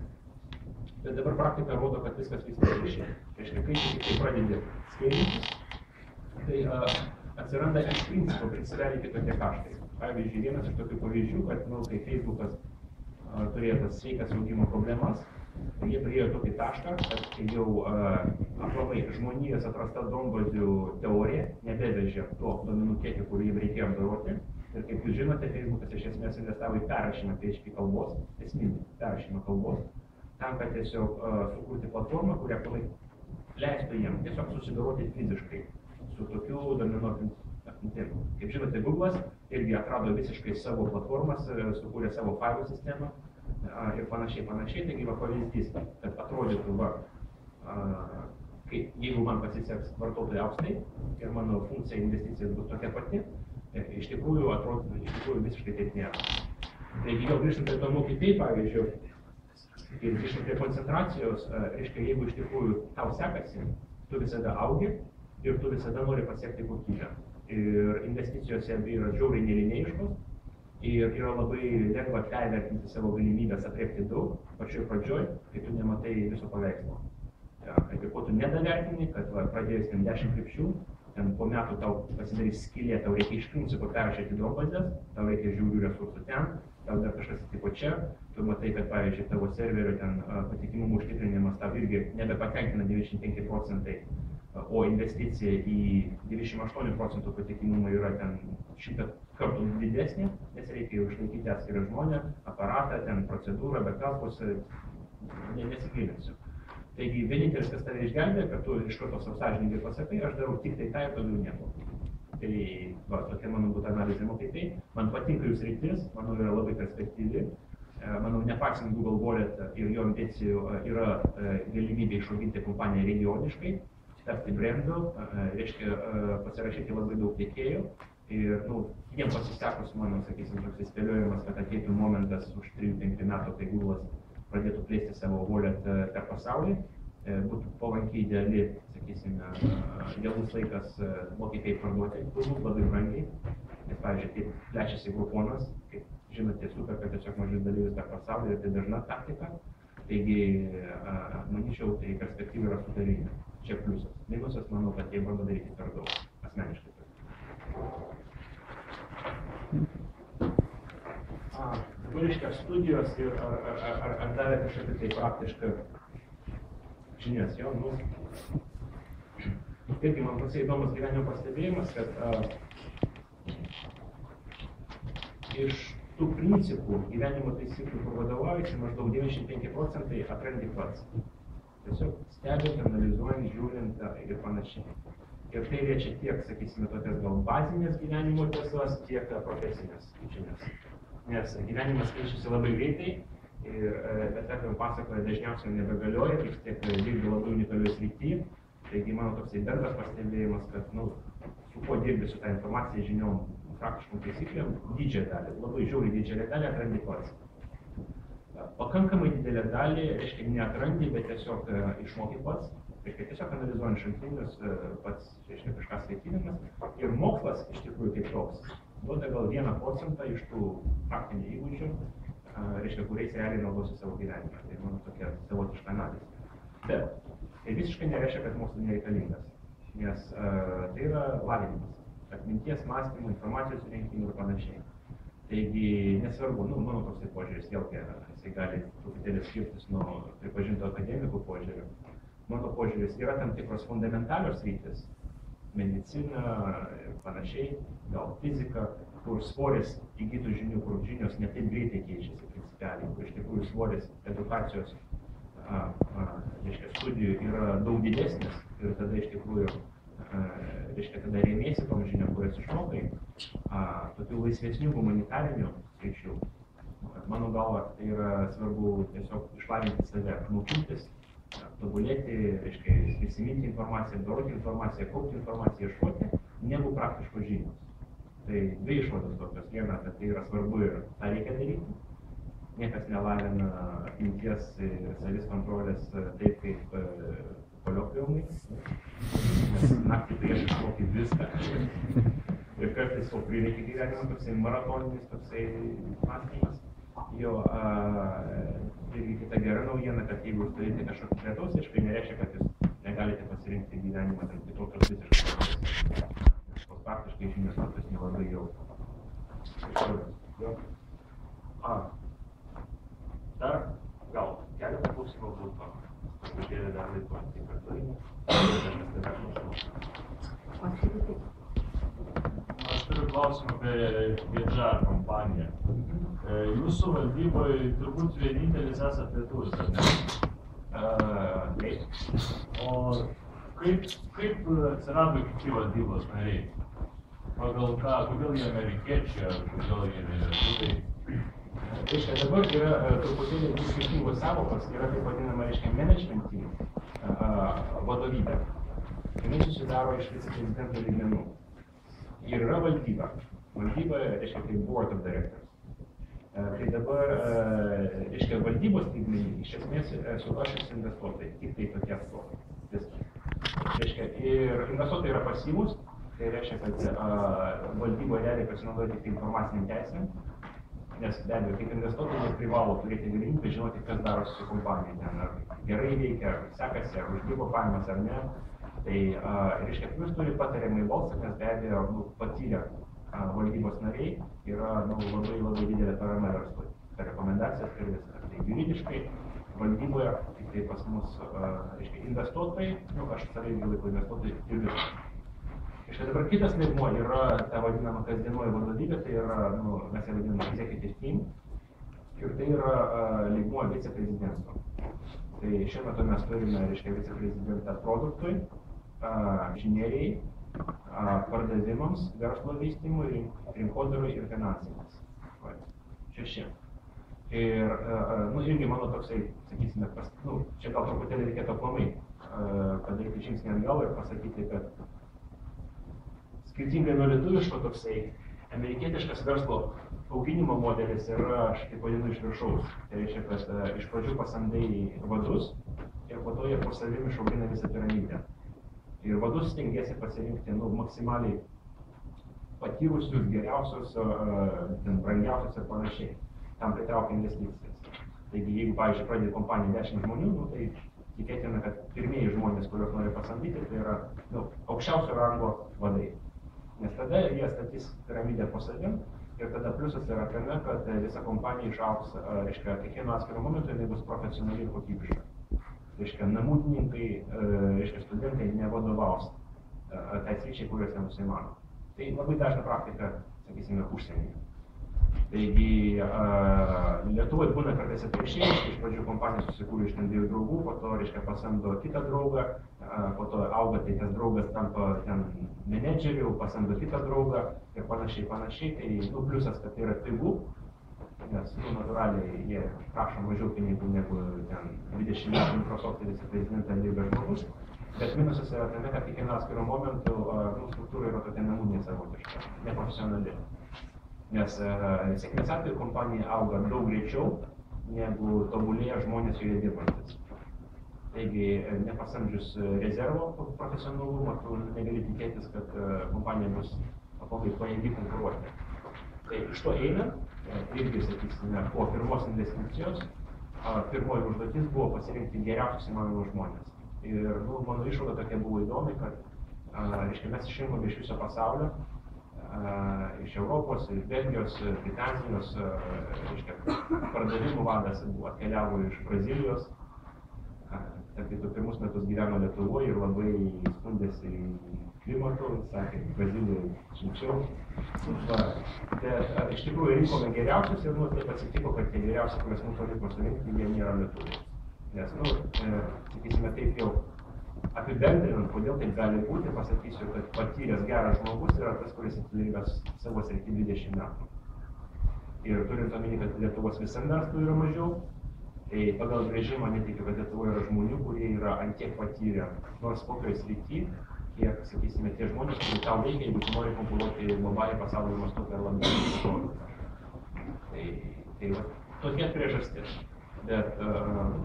Bet dabar praktika rodo, kad viskas vyksta priešingai. Reiškia, kai tik pradedi skaitytis, tai atsiranda iš principo principaliai kitokie kaštai. Pavyzdžiui, vienas iš tokių pavyzdžių, kad kai Facebookas turėjo tas sveikas augimo problemas, jie priėjo tokį tašką, kad kai jau aplamai žmonijos atrasta duombazių teorija nebevežė to duomenų kiekį, kurį jiem reikėjo apdoroti. Ir kaip jūs žinote, Facebookas iš esmės investavo į perrašymą PHP kalbos, esminį perrašymą kalbos, tam, kad tiesiog sukurti platformą, kurią leistų jiem tiesiog susidoroti fiziškai su tokiu duomenų apimtim. Kaip žinote, Google'as irgi atrado visiškai savo platformas, sukūrė savo failų sistemą ir panašiai. Taigi va pavyzdys, kad atrodytų, jeigu man pasiseks vartotojai aukštai ir mano funkcija investicijas bus tokia pati, iš tikrųjų atrodytų, visiškai taip nėra. Taigi jau grįžtant prie to mokytojai, pavyzdžiui, ir grįžtant prie koncentracijos, reiškia, jeigu iš tikrųjų tau sekasi, tu visada augi ir tu visada nori pasiekti kokybę. Ir investicijose yra žiauriai nelinėjiškos ir yra labai lengva pervertinti savo galimybės aprėpti daug pačioj pradžioj, kai tu nematai viso paveikslo. Ir ko tu nedavertini, kad pradėjus 10 krypčių, ten po metų tau pasidarys skylė, tau reikia iš principo peržiūrėti daug bazės, tau reikia žiaurių resursų ten, tau dar kažkas atsitiko čia, tu matai, kad pavyzdžiui tavo serverio ten patikimumo užtikrinimas tau irgi nebepatenkina 95%, o investicija į 98% patikimumą yra ten 100 kartų didesnė, nes reikia jau išlaikyti atskirą žmonę, aparatą, ten procedūrą, backupus, nesigilinsiu. Taigi vienintelis, kas tave išgelbė, kad tu iš karto savo sąžiningai pasakai, aš darau tik tai tą ir toliau nieko. Tai va, tokia mano būtų analizė mokėtai. Man patinka jų sritis, manau yra labai perspektyvi. Manau, nepaisant Google Wallet ir jo ambicijų yra galimybė išauginti kompaniją regioniškai, tapti brandu, reiškia pasirašyti labai daug tiekėjų. Ir jiems pasisekus mano, sakysim, toks įspėliojimas, kad ateitų momentas už 3-5 metų, kai Google'as pradėtų plėsti savo wallet per pasaulį, būtų palankiai ideali, sakysime, idealus laikas Vokietijai parduoti Google labai brangiai. Nes, pavyzdžiui, kaip plečiasi Grouponas, kaip žinote, superka tiesiog mažus dalyvius per pasaulį ir tai dažna taktika. Taigi, manyčiau, tai perspektyva yra sudarinė. Čia pliusas. Minusas, manau, kad jie bando daryti per daug, asmeniškai. Dabar reiškia studijos ir ar davė kažkokį tai praktišką žinias, jo, irgi man toksai įdomus gyvenimo pastebėjimas, kad iš tų principų gyvenimo taisyklių, kur vadovaujasi, maždaug 95% atrandi pats. Tiesiog stebint, analizuojant, žiūrint ir panašiai. Ir tai liečia tiek, sakysime, tokias gal bazinės gyvenimo tiesas, tiek profesinės žinias. Nes gyvenimas keičiasi labai greitai ir, bet tarkim, pasakoje dažniausiai nebegalioja, vis tiek dirbi labai unikalioj srity. Taigi mano toksai bendras pastebėjimas, kad, su kuo dirbi su tą informacija, žiniom, praktiškom taisyklėm, didžiąją dalį, labai žiauriai didžiąją dalį atrandi pats. Pakankamai didelę dalį, reiškia, neatrandi, bet tiesiog išmoki pats. Reiškia, tiesiog analizuojant šaltinius, pats, reiškia, kažką skaitydamas. Ir mokslas, iš tikrųjų, kaip toks, duoda gal 1% iš tų praktinių įgūdžių, reiškia, kuriais realiai naudosiu savo gyvenimą. Tai mano tokia savotiška analizė. Bet tai visiškai nereiškia, kad mokslas nereikalingas, nes tai yra lavinimas, atminties, mąstymo, informacijos rinkimų ir panašiai. Taigi nesvarbu, mano toksai požiūris, vėlgi, jisai gali truputėlį skirtis nuo pripažinto akademikų požiūrių. Mano požiūris yra tam tikros fundamentalios sritys, medicina ir panašiai, gal fizika, kur svoris įgytų žinių, kur žinios ne taip greitai keičiasi principialiai, kur iš tikrųjų svoris edukacijos studijų yra daug didesnis ir tada iš tikrųjų tada rėmėsi tom žiniom, kurias išmokai, tokių laisvesnių humanitarinių sričių. Mano galva, tai yra svarbu tiesiog išlavinti save, mokytis, tobulėti, prisiminti informaciją, apdoroti informaciją, kaupti informaciją, ieškoti, negu praktiškos žinios. Tai dvi išvados tokios. Viena, kad tai yra svarbu ir tą reikia daryti. Niekas nelavina atminties ir savis kontrolės taip kaip koliokviumai. Nes naktį prieš išmokti viską. Ir kartais to prireikia gyvenimą, toksai maratoninis, toksai mąstymas. Jo, irgi kita gera naujiena, kad jeigu jūs turite kažkokį plėtos, aiškai nereiškia, kad jūs negalite pasirinkti gyvenimą tam kitokios visiškai. Tos praktiškai žinios tokios nelabai jau. Dar gal keletą klausimų būtų. Truputėlį dar laiko tikrai. Aš turiu klausimą apie GitJar kompaniją. Jūsų valdyboje turbūt vienintelis esate lietuvis, ar ne? Taip. O kaip atsirado kiti valdybos nariai? Pagal ką, kodėl jie amerikiečiai, ar kodėl jie lietuviai? Reiškia, dabar yra truputėlį skirtingos savokos, yra taip vadinama, reiškia, management team, vadovybė. Jinai susidaro iš viceprezidento lygmenų. Ir yra valdyba. Valdyba, reiškia, kaip board of directors. Tai dabar, reiškia, valdybos lygmenį iš esmės surašys investuotojai, tik tai tokie atstovai. Viskas. Reiškia, ir investuotojai yra pasyvūs, tai reiškia, kad valdyboje realiai pasinaudoja tik informacinėm teisėm, nes be abejo, kaip investuotojai privalo turėti galimybę žinoti, kas darosi su kompanija, ten ar gerai veikia, ar sekasi, ar uždirbo pajamas ar ne. Tai, reiškia, plius turi patariamai balsą, nes be abejo patyrę valdybos nariai yra labai didelė parama verslui. Per rekomendacijas ir viską. Tai juridiškai valdyboje, tik tai pas mus, reiškia, investuotojai, aš save laikau investuotojai ir viskas. Reiškia, dabar kitas lygmuo yra ta vadinama kasdienoji vadovybė, tai yra, mes ją vadiname executive team, ir tai yra lygmuo viceprezidento. Tai šiuo metu mes turime, reiškia, viceprezidentą produktui, inžinierijai, pardavimams, verslo vystymui, rinkodarui ir finansiniams. 6. Ir, irgi mano toksai, sakysime, čia gal truputėlį reikėtų aplamai padaryti žingsnį atgal ir pasakyti, kad skirtingai nuo lietuviško toksai amerikietiškas verslo auginimo modelis yra, aš taip vadinu, iš viršaus. Tai reiškia, kad iš pradžių pasamdai vadus ir po to jie po savim išaugina visą piramidę. Ir vadus stengiasi pasirinkti maksimaliai patyrusius, geriausius, brangiausius ir panašiai. Tam pritraukia investicijas. Taigi, jeigu, pavyzdžiui, pradedi kompaniją 10 žmonių, tai tikėtina, kad pirmieji žmonės, kuriuos nori pasamdyti, tai yra aukščiausio rango vadai. Nes tada jie statys piramidę po savim ir tada pliusas yra tame, kad visa kompanija išaugs, reiškia, kiekvieno atskiro momentu jinai bus profesionali ir kokybiška. Reiškia, namūdininkai, reiškia, studentai nevadovaus tai sričiai, kuriuos jiems įmanoma. Tai labai dažna praktika, sakysime, užsienyje. Taigi, Lietuvoje būna kartais atvirkščiai, iš pradžių kompanija susikūrė iš 2 draugų, po to, reiškia, pasamdo kitą draugą, po to auga, tai tas draugas tampa ten menedžeriu, pasamdo kitą draugą ir panašiai. Tai, pliusas, kad tai yra pigu, nes, natūraliai jie prašo mažiau pinigų negu ten 20 metų Microsoft viceprezidentą dirba žmogus, bet minusas yra tame, kad kiekvienu atskiru momentu struktūra yra tokia namūdinė savotiška, neprofesionali. Nes sėkmės atveju kompanija auga daug greičiau, negu tobulėja žmonės joje dirbantis. Taigi, nepasamdžius rezervo profesionalumo, tu negali tikėtis, kad kompanija bus labai pajėgi konkuruoti. Tai iš to einant, irgi, sakysime, po pirmos investicijos, pirmoji užduotis buvo pasirinkti geriausius įmanomus žmonės. Ir mano išvada tokia buvo įdomi, kad reiškia, mes išrinkome iš viso pasaulio, iš Europos, iš Belgijos, Britanijos, reiškia, pardavimų vadas atkeliavo iš Brazilijos, tarp pirmus metus gyveno Lietuvoje ir labai skundėsi klimatu, sakė, Brazilijoje šilčiau. Bet iš tikrųjų rinkome geriausius ir taip atsitiko, kad tie geriausi, kuriuos mums pavyko surinkti, jie nėra Lietuvos. Nes, sakysime, taip jau apibendrinant, kodėl taip gali būti, pasakysiu, kad patyręs geras žmogus yra tas, kuris atsidarybęs savo srity 20 metų. Ir turint omeny, kad Lietuvos visam verslui yra mažiau, tai pagal režimą netikiu, kad Lietuvoje yra žmonių, kurie yra ant tiek patyrę, nors kokioj srity, kiek, sakysime, tie žmonės, kurie tau veikia, jeigu tu nori konkuruoti globaliai pasaulio mastu per labiau. Tai tokia priežastis. Bet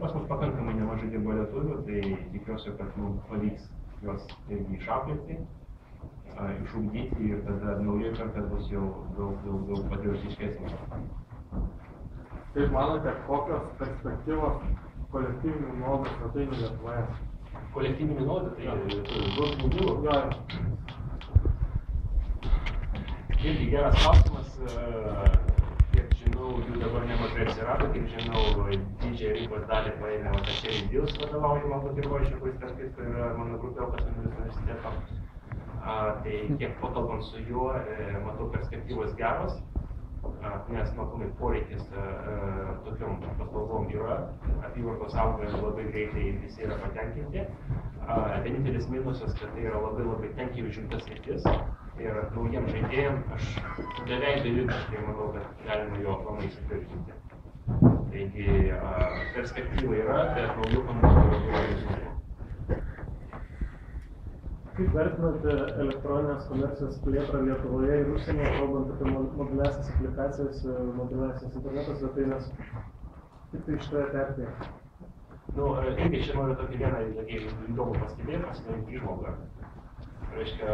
pas mus pakankamai nemažai dirba lietuvių, tai tikiuosi, kad mums pavyks juos irgi išauklėti, išugdyti ir tada naujai kartas bus jau daug patriotiškesnis. Kaip manote, kokios perspektyvos kolektyvinių nuolaidų svetainių Lietuvoje? Kolektyvinių nuolaidų, tai duos žmonių. Irgi geras klausimas. Kiek žinau, jų dabar nemažai atsirado, kiek žinau, didžiąją rinkos dalį paėmė Cherry Deals vadovaujama Kotirvoičio, kuris tarp kitko yra mano grupiokas universiteto. Tai kiek pakalbant su juo, matau perspektyvos geros, nes matomai poreikis tokiom paslaugom yra, apyvartos auga labai greitai, visi yra patenkinti. Vienintelis minusas, kad tai yra labai tankiai užimtas sritis. Ir naujiem žaidėjim aš beveik beviltiškai manau, kad galima jo aplamai įsitvirtinti. Taigi perspektyva yra, bet naujų panaudų yra labai sunku. Kaip vertinate elektroninės komercijos plėtrą Lietuvoje ir užsienyje, kalbant apie mobiliasias aplikacijas, mobiliasias interneto svetaines, kaip tai šitoje terpėje? Irgi čia noriu tokį vieną įdomų pastebėjimą, pasidaryti įžvalgą. Reiškia,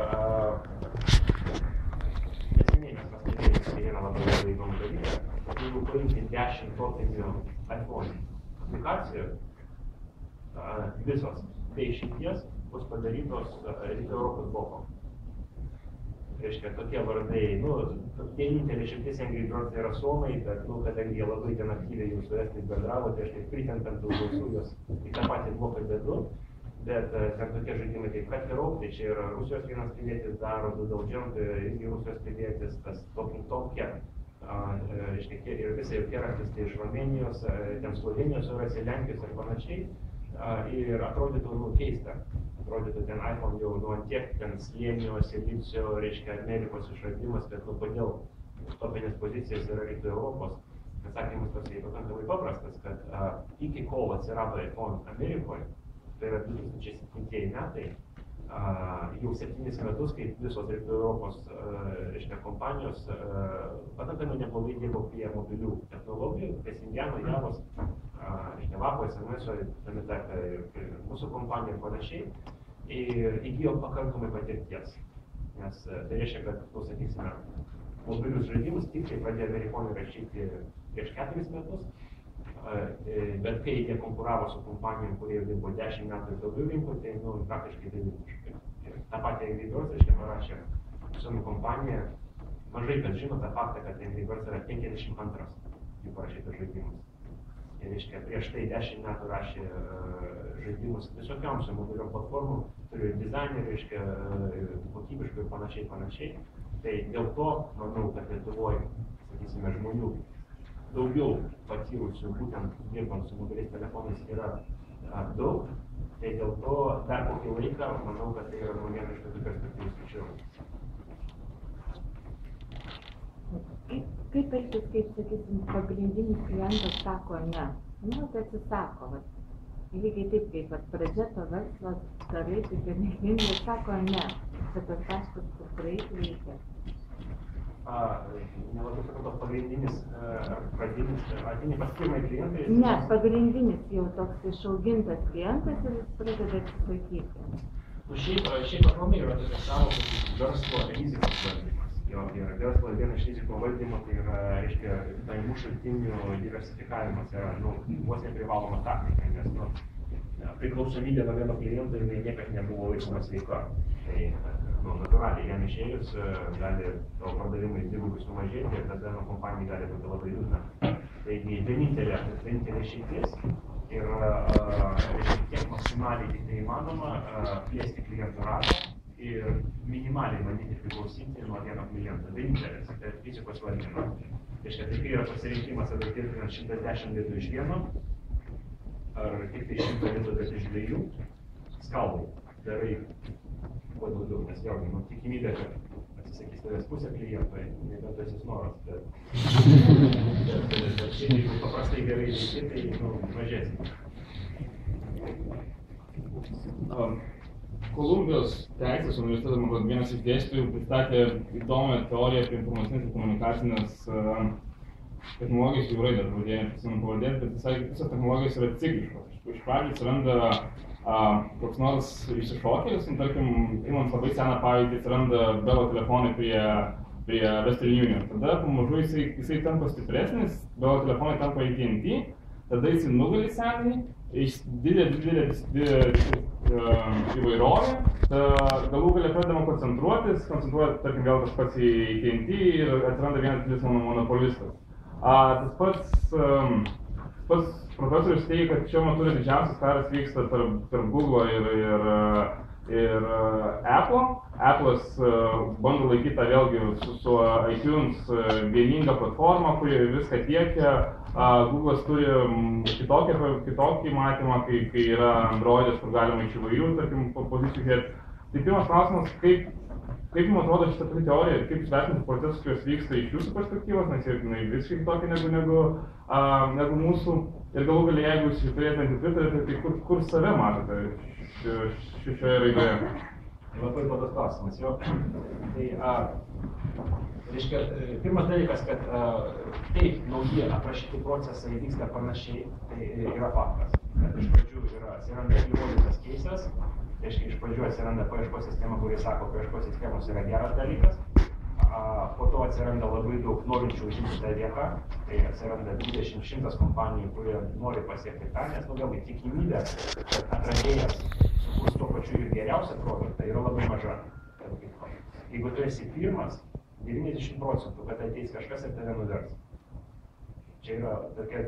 neseniai mes pastebėjome vieną labai įdomų dalyką, kad jeigu paimti 10 topinių iPhone aplikacijų, visos be išimties, bus padarytos Rytų Europos bloko. Reiškia, tokie vardai, vienintelė šimtis Angry Birds tai yra suomai, bet, kadangi jie labai ten aktyviai jau su estais bendravo, tai aš taip pritempiant daug balsų juos į tą patį bloką dedu, bet ten tokie žaidimai kaip Cut the Rope, tai čia yra Rusijos vienas pilietis daro, Doodle Jump, irgi Rusijos pilietis, tas Talking Cat, reiškia, ir visai jau keraktis tai iš Romenijos, ten Slovenijos, Rusijos, Lenkijos ir panašiai, ir atrodytų keista. Atrodytų ten iPhone jau ant tiek ten slėnio, silicio, reiškia Amerikos išradimas, bet kodėl topinės pozicijas yra Rytų Europos. Atsakymas toksai pakankamai paprastas, kad iki kol atsirado iPhone Amerikoje, tai yra 2007 metai, jau 7 metus, kaip visos Rytų Europos kompanijos pakankamai neblogai dirbo prie mobilių technologijų, prie Singiano, Javos, Vapo, SMS-o, tame tarpe ir mūsų kompanija ir panašiai, ir įgijo pakankamai patirties. Nes tai reiškia, kad, sakysime, mobilius žaidimus tikrai pradėjo amerikonai rašyti prieš 4 metus, bet kai jie konkuravo su kompanijom, kurie jau dirbo 10 metų ir daugiau rinkų, tai praktiškai 9. Ta pati Angry Birds, reiškia, parašė Suomių kompanija, mažai kas žino tą faktą, kad Angry Birds yra 52 jų parašytas žaidimas. Ir, reiškia, prieš tai 10 metų rašė žaidimus visokiom su mobiliom platformom, turiu dizainerį, reiškia, kokybiškai ir panašiai. Tai dėl to, manau, kad Lietuvoje, sakysime, žmonių daugiau patyrusių būtent dirbant su mobiliais telefonais yra daug, tai dėl to dar kokį laiką, manau, kad tai yra viena iš tokių perspektyvų skaičių. Kaip elgtis, kaip, sakysim, pagrindinis klientas sako ne? Tai atsisako. Lygiai taip, kaip pradžia to verslo darai, tai klientas sako ne. Bet tas taškas, kur praeiti reikia. Nelabai sakau, tos pagrindinis, pradinis, atiniai paskirmai klientai? Ne, pagrindinis jau toks išaugintas klientas ir jis pradeda atsisakyti. Šiaip aplamai yra tokia sąvoka verslo rizikos valdymas. Ir verslo viena iš rizikos valdymo tai yra, reiškia, pajamų šaltinių diversifikavimas yra, vos neprivaloma taktika, nes, priklausomybė nuo vieno kliento jinai niekad nebuvo laikoma sveika. Tai, natūraliai, jam išėjus gali tavo pardavimai dvigubai sumažėti ir tada kompanijai gali būti labai liūdna. Taigi, vienintelė išeitis yra, kiek maksimaliai tik tai įmanoma plėsti klientų ratą ir minimaliai bandyti priklausyti nuo vieno kliento. Vienintelis, tai rizikos valdymas. Reiškia, tai yra pasirinkimas, ar dirbti 110 vietų iš vieno, ar tik tai 100 vietų bet iš 2, skaldai, darai kuo daugiau, nes vėlgi, tikimybė, kad atsisakys tavęs pusę kliento, nebent tas jis noras, bet šiandien, jeigu paprastai gerai veiki, tai mažesnė. Kolumbijos teisės universiteto vienas iš dėstytojų pristatė įdomią teoriją apie informacinės ir komunikacinės technologijas, jau raidą pradėjome prisimenu pavardės, bet visai visos technologijos yra cikliškos. Iš pradžių atsiranda koks nors išsišokėlis, tarkim, imant labai seną pavyzdį, atsiranda Belo telefonai prie Western Union. Tada pamažu jisai tampa stipresnis, Belo telefonai tampa AT&T, tada jisai nugali senai, didelė įvairovė, galų galia pradedama koncentruotis, tarkim, vėl tas pats į AT&T ir atsiranda vienas didelis monopolistas. Tas pats profesorius teigia, kad šiuo metu didžiausias karas vyksta tarp Google ir Apple. Apple'as bando laikyti tą vėlgi su iTunes vieningą platformą, kuri viską tiekia. Google'as turi kitokį matymą, kai yra Android'as, kur galima iš įvairių, tarkim, pozicijų žiūrėti. Tai pirmas klausimas, kaip jums atrodo šitą teoriją ir kaip jūs vertinate procesus, kurios vyksta iš jūsų perspektyvos, nes jie visiškai kitokie negu mūsų. Ir galų galia, jeigu jūs turėtumėte pritarėte, tai kur save matote šioje raidoje? Labai platus klausimas, jo. Tai, reiškia, pirmas dalykas, kad taip, nauji aprašyti procesai vyksta panašiai, tai yra faktas. Kad iš pradžių atsiranda įrodytas keisas, reiškia, iš pradžių atsiranda paieškos sistema, kuris sako, paieškos sistemos yra geras dalykas. Po to atsiranda labai daug norinčių užimti tą vietą, tai atsiranda 20-100 kompanijų, kurie nori pasiekti tą, nes vėlgi tikimybė, kad atradėjas sukurs tuo pačiu ir geriausią produktą, yra labai maža. Jeigu tu esi pirmas, 90%, kad ateis kažkas ir tave nuvers. Čia yra tokia,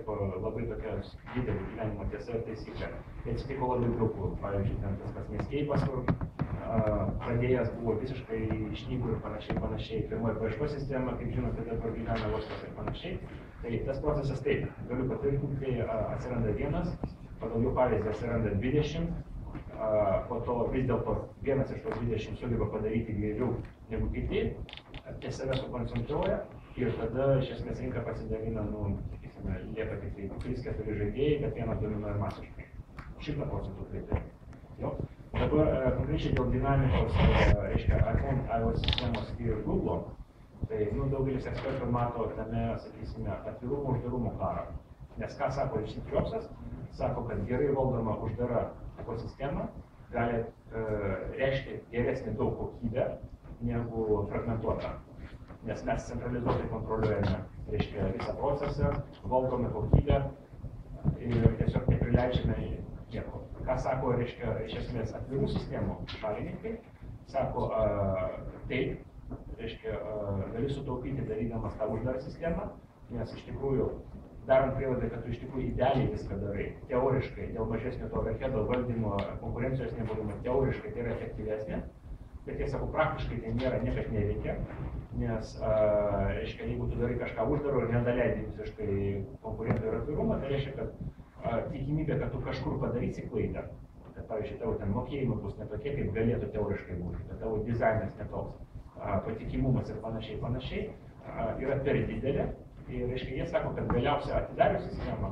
labai tokia didelė gyvenimo tiesa ir taisyklė. Tai atsitiko labai daug, pavyzdžiui, ten tas pats Netscape'as, kur pradėjęs buvo visiškai išnykų ir panašiai. Pirmoji paieškos sistema, kaip žinote, dabar gyvena Vostok ir panašiai. Tai tas procesas taip, galiu patvirtinti, atsiranda vienas, pagal jų pavyzdį atsiranda 20, po to vis dėlto vienas iš tos 20 sugeba padaryti geriau negu kiti, ties save sukoncentruoja ir tada iš esmės rinka pasidalina, sakysime, lieka tik 3-4 žaidėjai, bet vienas dominuoja masiškai. 100% tai. Dabar konkrečiai dėl dinamikos, reiškia, iPhone, iOS sistemos ir Google, tai daugelis ekspertų mato tame, sakysime, atvirumo uždarumo karą. Nes ką sako Steve Jobsas, sako, kad gerai valdoma uždara ekosistema gali reiškia geresnį daug kokybę negu fragmentuota. Nes mes centralizuotai kontroliuojame, reiškia, visą procesą, valdome kokybę ir tiesiog neprileidžiame nieko. Ką sako, reiškia, iš esmės atvirų sistemų šalininkai, sako, taip, reiškia, gali sutaupyti darydamas tą uždarą sistemą, nes iš tikrųjų, darant prielaidą, kad tu iš tikrųjų idealiai viską darai, teoriškai, dėl mažesnio to overheado valdymo, konkurencijos nebuvimo, teoriškai tai yra efektyvesnė, bet jie sako, praktiškai tai nėra, niekas neveikia, nes, reiškia, jeigu tu darai kažką uždaro ir nedaleidai visiškai konkurentų ir atvirumą, tai reiškia, kad tikimybė, kad tu kažkur padarysi klaidą, kad, pavyzdžiui, tavo ten mokėjimai bus ne tokie, kaip galėtų teoriškai būti, kad tavo dizainas netoks, patikimumas ir panašiai, yra per didelė. Ir, reiškia, jie sako, kad galiausiai atidarius sistemą,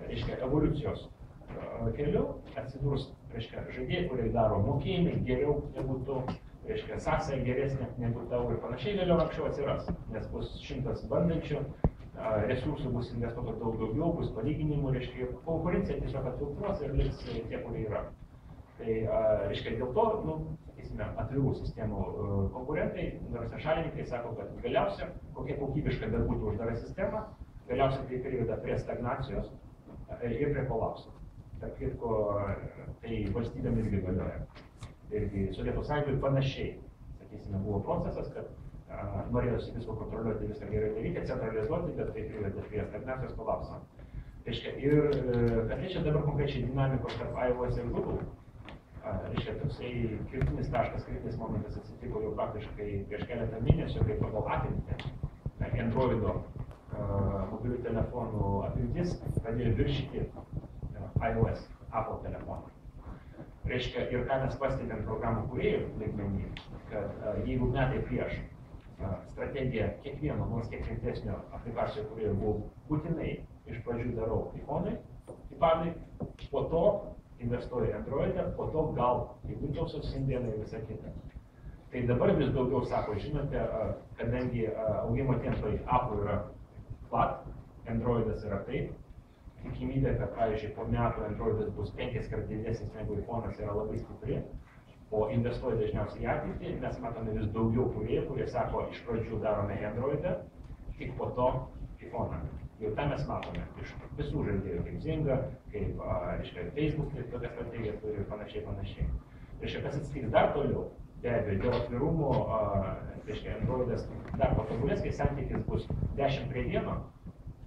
reiškia, evoliucijos keliu atsidurs, reiškia, žaidėjai, kurie daro mokėjimai geriau negu tu, reiškia, sąsaja geresnė negu tau ir panašiai vėliau anksčiau atsiras, nes bus 100 bandančių, resursų bus investuota daug daugiau, bus palyginimų, reiškia, konkurencija tiesiog atfiltruos ir liks tie, kurie yra. Tai, reiškia, dėl to, sakysime, atvirų sistemų konkurentai, nors šalininkai sako, kad galiausia, kokia kokybiška dar būtų uždara sistema, galiausia tai priveda prie stagnacijos ir prie kolapso. Tarp kitko, tai valstybėm irgi galioja. Irgi Sovietų Sąjungoje panašiai, sakysime, buvo procesas, kad norėjosi visko kontroliuoti, viską gerai daryti, centralizuoti, bet tai priveda prie stagnacijos kolapso. Reiškia, ir kas liečia dabar konkrečiai dinamikos tarp iOS ir Google, reiškia, toksai kritinis taškas, kritinis momentas atsitiko jau praktiškai prieš keletą mėnesių, kai pagal apimtį Androido mobilių telefonų apimtis pradėjo viršyti iOS, Apple telefoną. Reiškia, ir ką mes pastebėm programų kūrėjų lygmenį, kad jeigu metai prieš strategija kiekvieno, nors kiek rimtesnio aplikacijų kūrėjų buvo būtinai iš pradžių darau iPadai, po to investuoja Androidą, po to gal į Windows'us šiandieną ir visą kitą. Tai dabar vis daugiau sako, žinote, kadangi augimo tempai Apple yra flat, Androidas yra taip, tikimybė, kad, pavyzdžiui, po metų Androidas bus 5 kart didesnis negu iPhone'as yra labai stipri, o investuoja dažniausiai į ateitį, mes matome vis daugiau kūrėjų, kurie sako, iš pradžių darome Androidą, tik po to iPhone'ą. Jau tą mes matome iš visų žaidėjų, kaip Zynga, kaip, reiškia, Facebook, kaip tokia strategija turi ir panašiai. Reiškia, kas atsitiks dar toliau, be abejo, dėl atvirumo, reiškia, Androidas dar patobulės, kai santykis bus 10:1,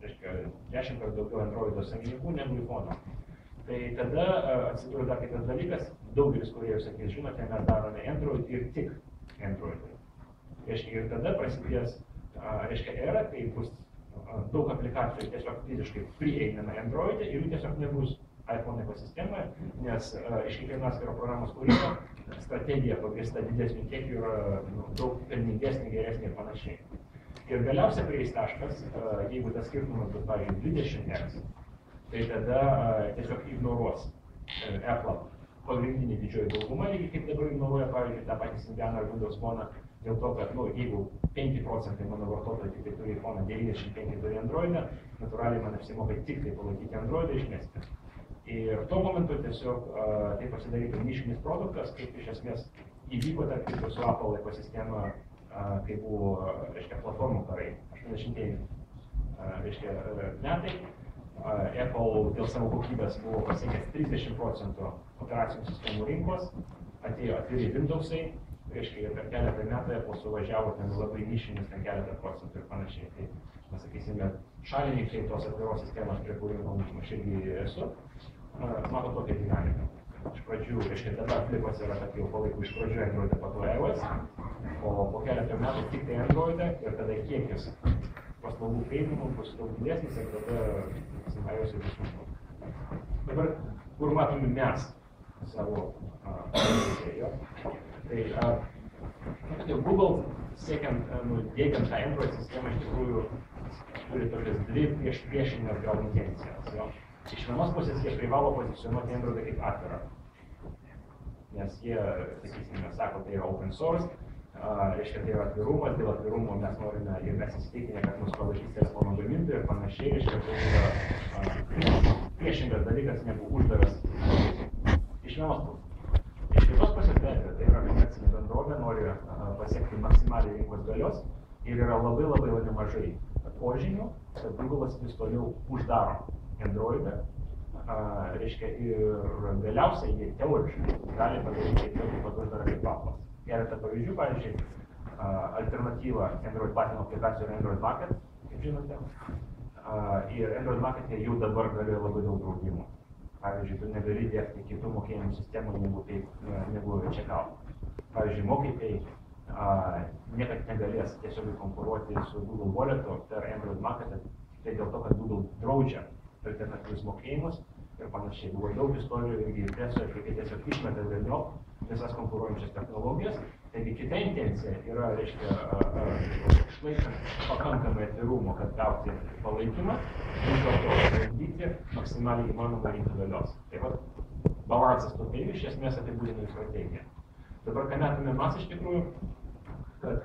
reiškia, 10 kart daugiau Androido savininkų negu iPhone'o. Tai tada atsidūrė dar kitas dalykas, daugelis kūrėjų sakys, žinote, mes darome Android ir tik Androidai. Reiškia, ir tada prasidės, reiškia, era, kai bus daug aplikacijų tiesiog fiziškai prieinama Android'e ir jų tiesiog nebus iPhone ekosistemoje, nes iš kiekvieno atskiro programos kūrimo strategija pagrįsta didesniu kiekiu yra daug pelningesnė, geresnė ir panašiai. Ir galiausiai prieis taškas, jeigu tas skirtumas bus, pavyzdžiui, 20x, tai tada tiesiog ignoruos Apple pagrindinį didžioji daugumą, lygiai kaip dabar ignoruoja, pavyzdžiui, tą patį Symbianą ar Windows Phone, dėl to, kad, jeigu 5% mano vartotojų tik tai turi iPhone, 95 turi Androidą, natūraliai man apsimoka tik tai palaikyti Androidą išmesti. Ir tuo momentu tiesiog tai pasidarytų nišinis produktas, kaip iš esmės įvyko tarp kitko su Apple ekosistema, kai buvo, reiškia, platformų karai, 80-ieji, reiškia, metai. Apple dėl savo kokybės buvo pasiekęs 30% operacinių sistemų rinkos, atėjo atviri Windowsai, reiškia, per keletą metų Apple suvažiavo ten labai nišinis, ten keletą procentų ir panašiai. Tai, mes sakysime, šalininkai tos atviros sistemos, prie kurių aš irgi esu, mato tokią dinamiką. Iš pradžių, reiškia, dabar Flipas yra kad jau palaikų iš pradžių Android, po to iOS, o po keletą metų tik tai Android ir tada kiekis paslaugų prieinamų bus daug didesnis ir tada iOS bus sunku. Dabar, kur matome mes savo poziciją, tai Google siekiant, dėgiant tą Android sistemą iš tikrųjų turi tokias dvi priešinės gal intencijas. Iš vienos pusės jie privalo pozicionuoti Androidą kaip atvirą, nes jie, sakysime, sako, tai yra open source, reiškia, tai yra atvirumas, dėl atvirumo mes norime ir mes įsitikinę, kad mus palaikys telefono gamintojai ir panašiai, reiškia, tai yra priešingas dalykas negu uždaras. Iš vienos pusės. Iš kitos pusės be abejo, tai yra komercinė bendrovė, nori pasiekti maksimaliai rinkos galios ir yra labai nemažai požymių, kad Google'as vis toliau uždaro Androidą, reiškia, ir galiausiai jie teoriškai gali padaryti taip, kad uždara kaip Apple'as. Keletą pavyzdžių, pavyzdžiui, alternatyva Android platinimo aplikacijų yra Android Market, kaip žinote, ir Android Market'e jau dabar galioja labai daug draudimų. Pavyzdžiui, tu negali dėkti kitų mokėjimų sistemų negu checkout. Pavyzdžiui, MokayPay niekad negalės tiesiog konkuruoti su Google Wallet'u per Android Market'ą, tai dėl to, kad Google draudžia alternatyvius mokėjimus ir panašiai. Buvo daug istorijų irgi presoje, kai tiesiog išmeta vėliau visas konkuruojančias technologijas. Taigi kita intencija yra, reiškia, išlaikant pakankamai atvirumo, kad gauti palaikymą, vis dėlto valdyti maksimaliai įmanomą rinkų galios. Tai va, balansas tokia iš esmės apibūdina strategiją. Dabar, ką matome mes iš tikrųjų, kad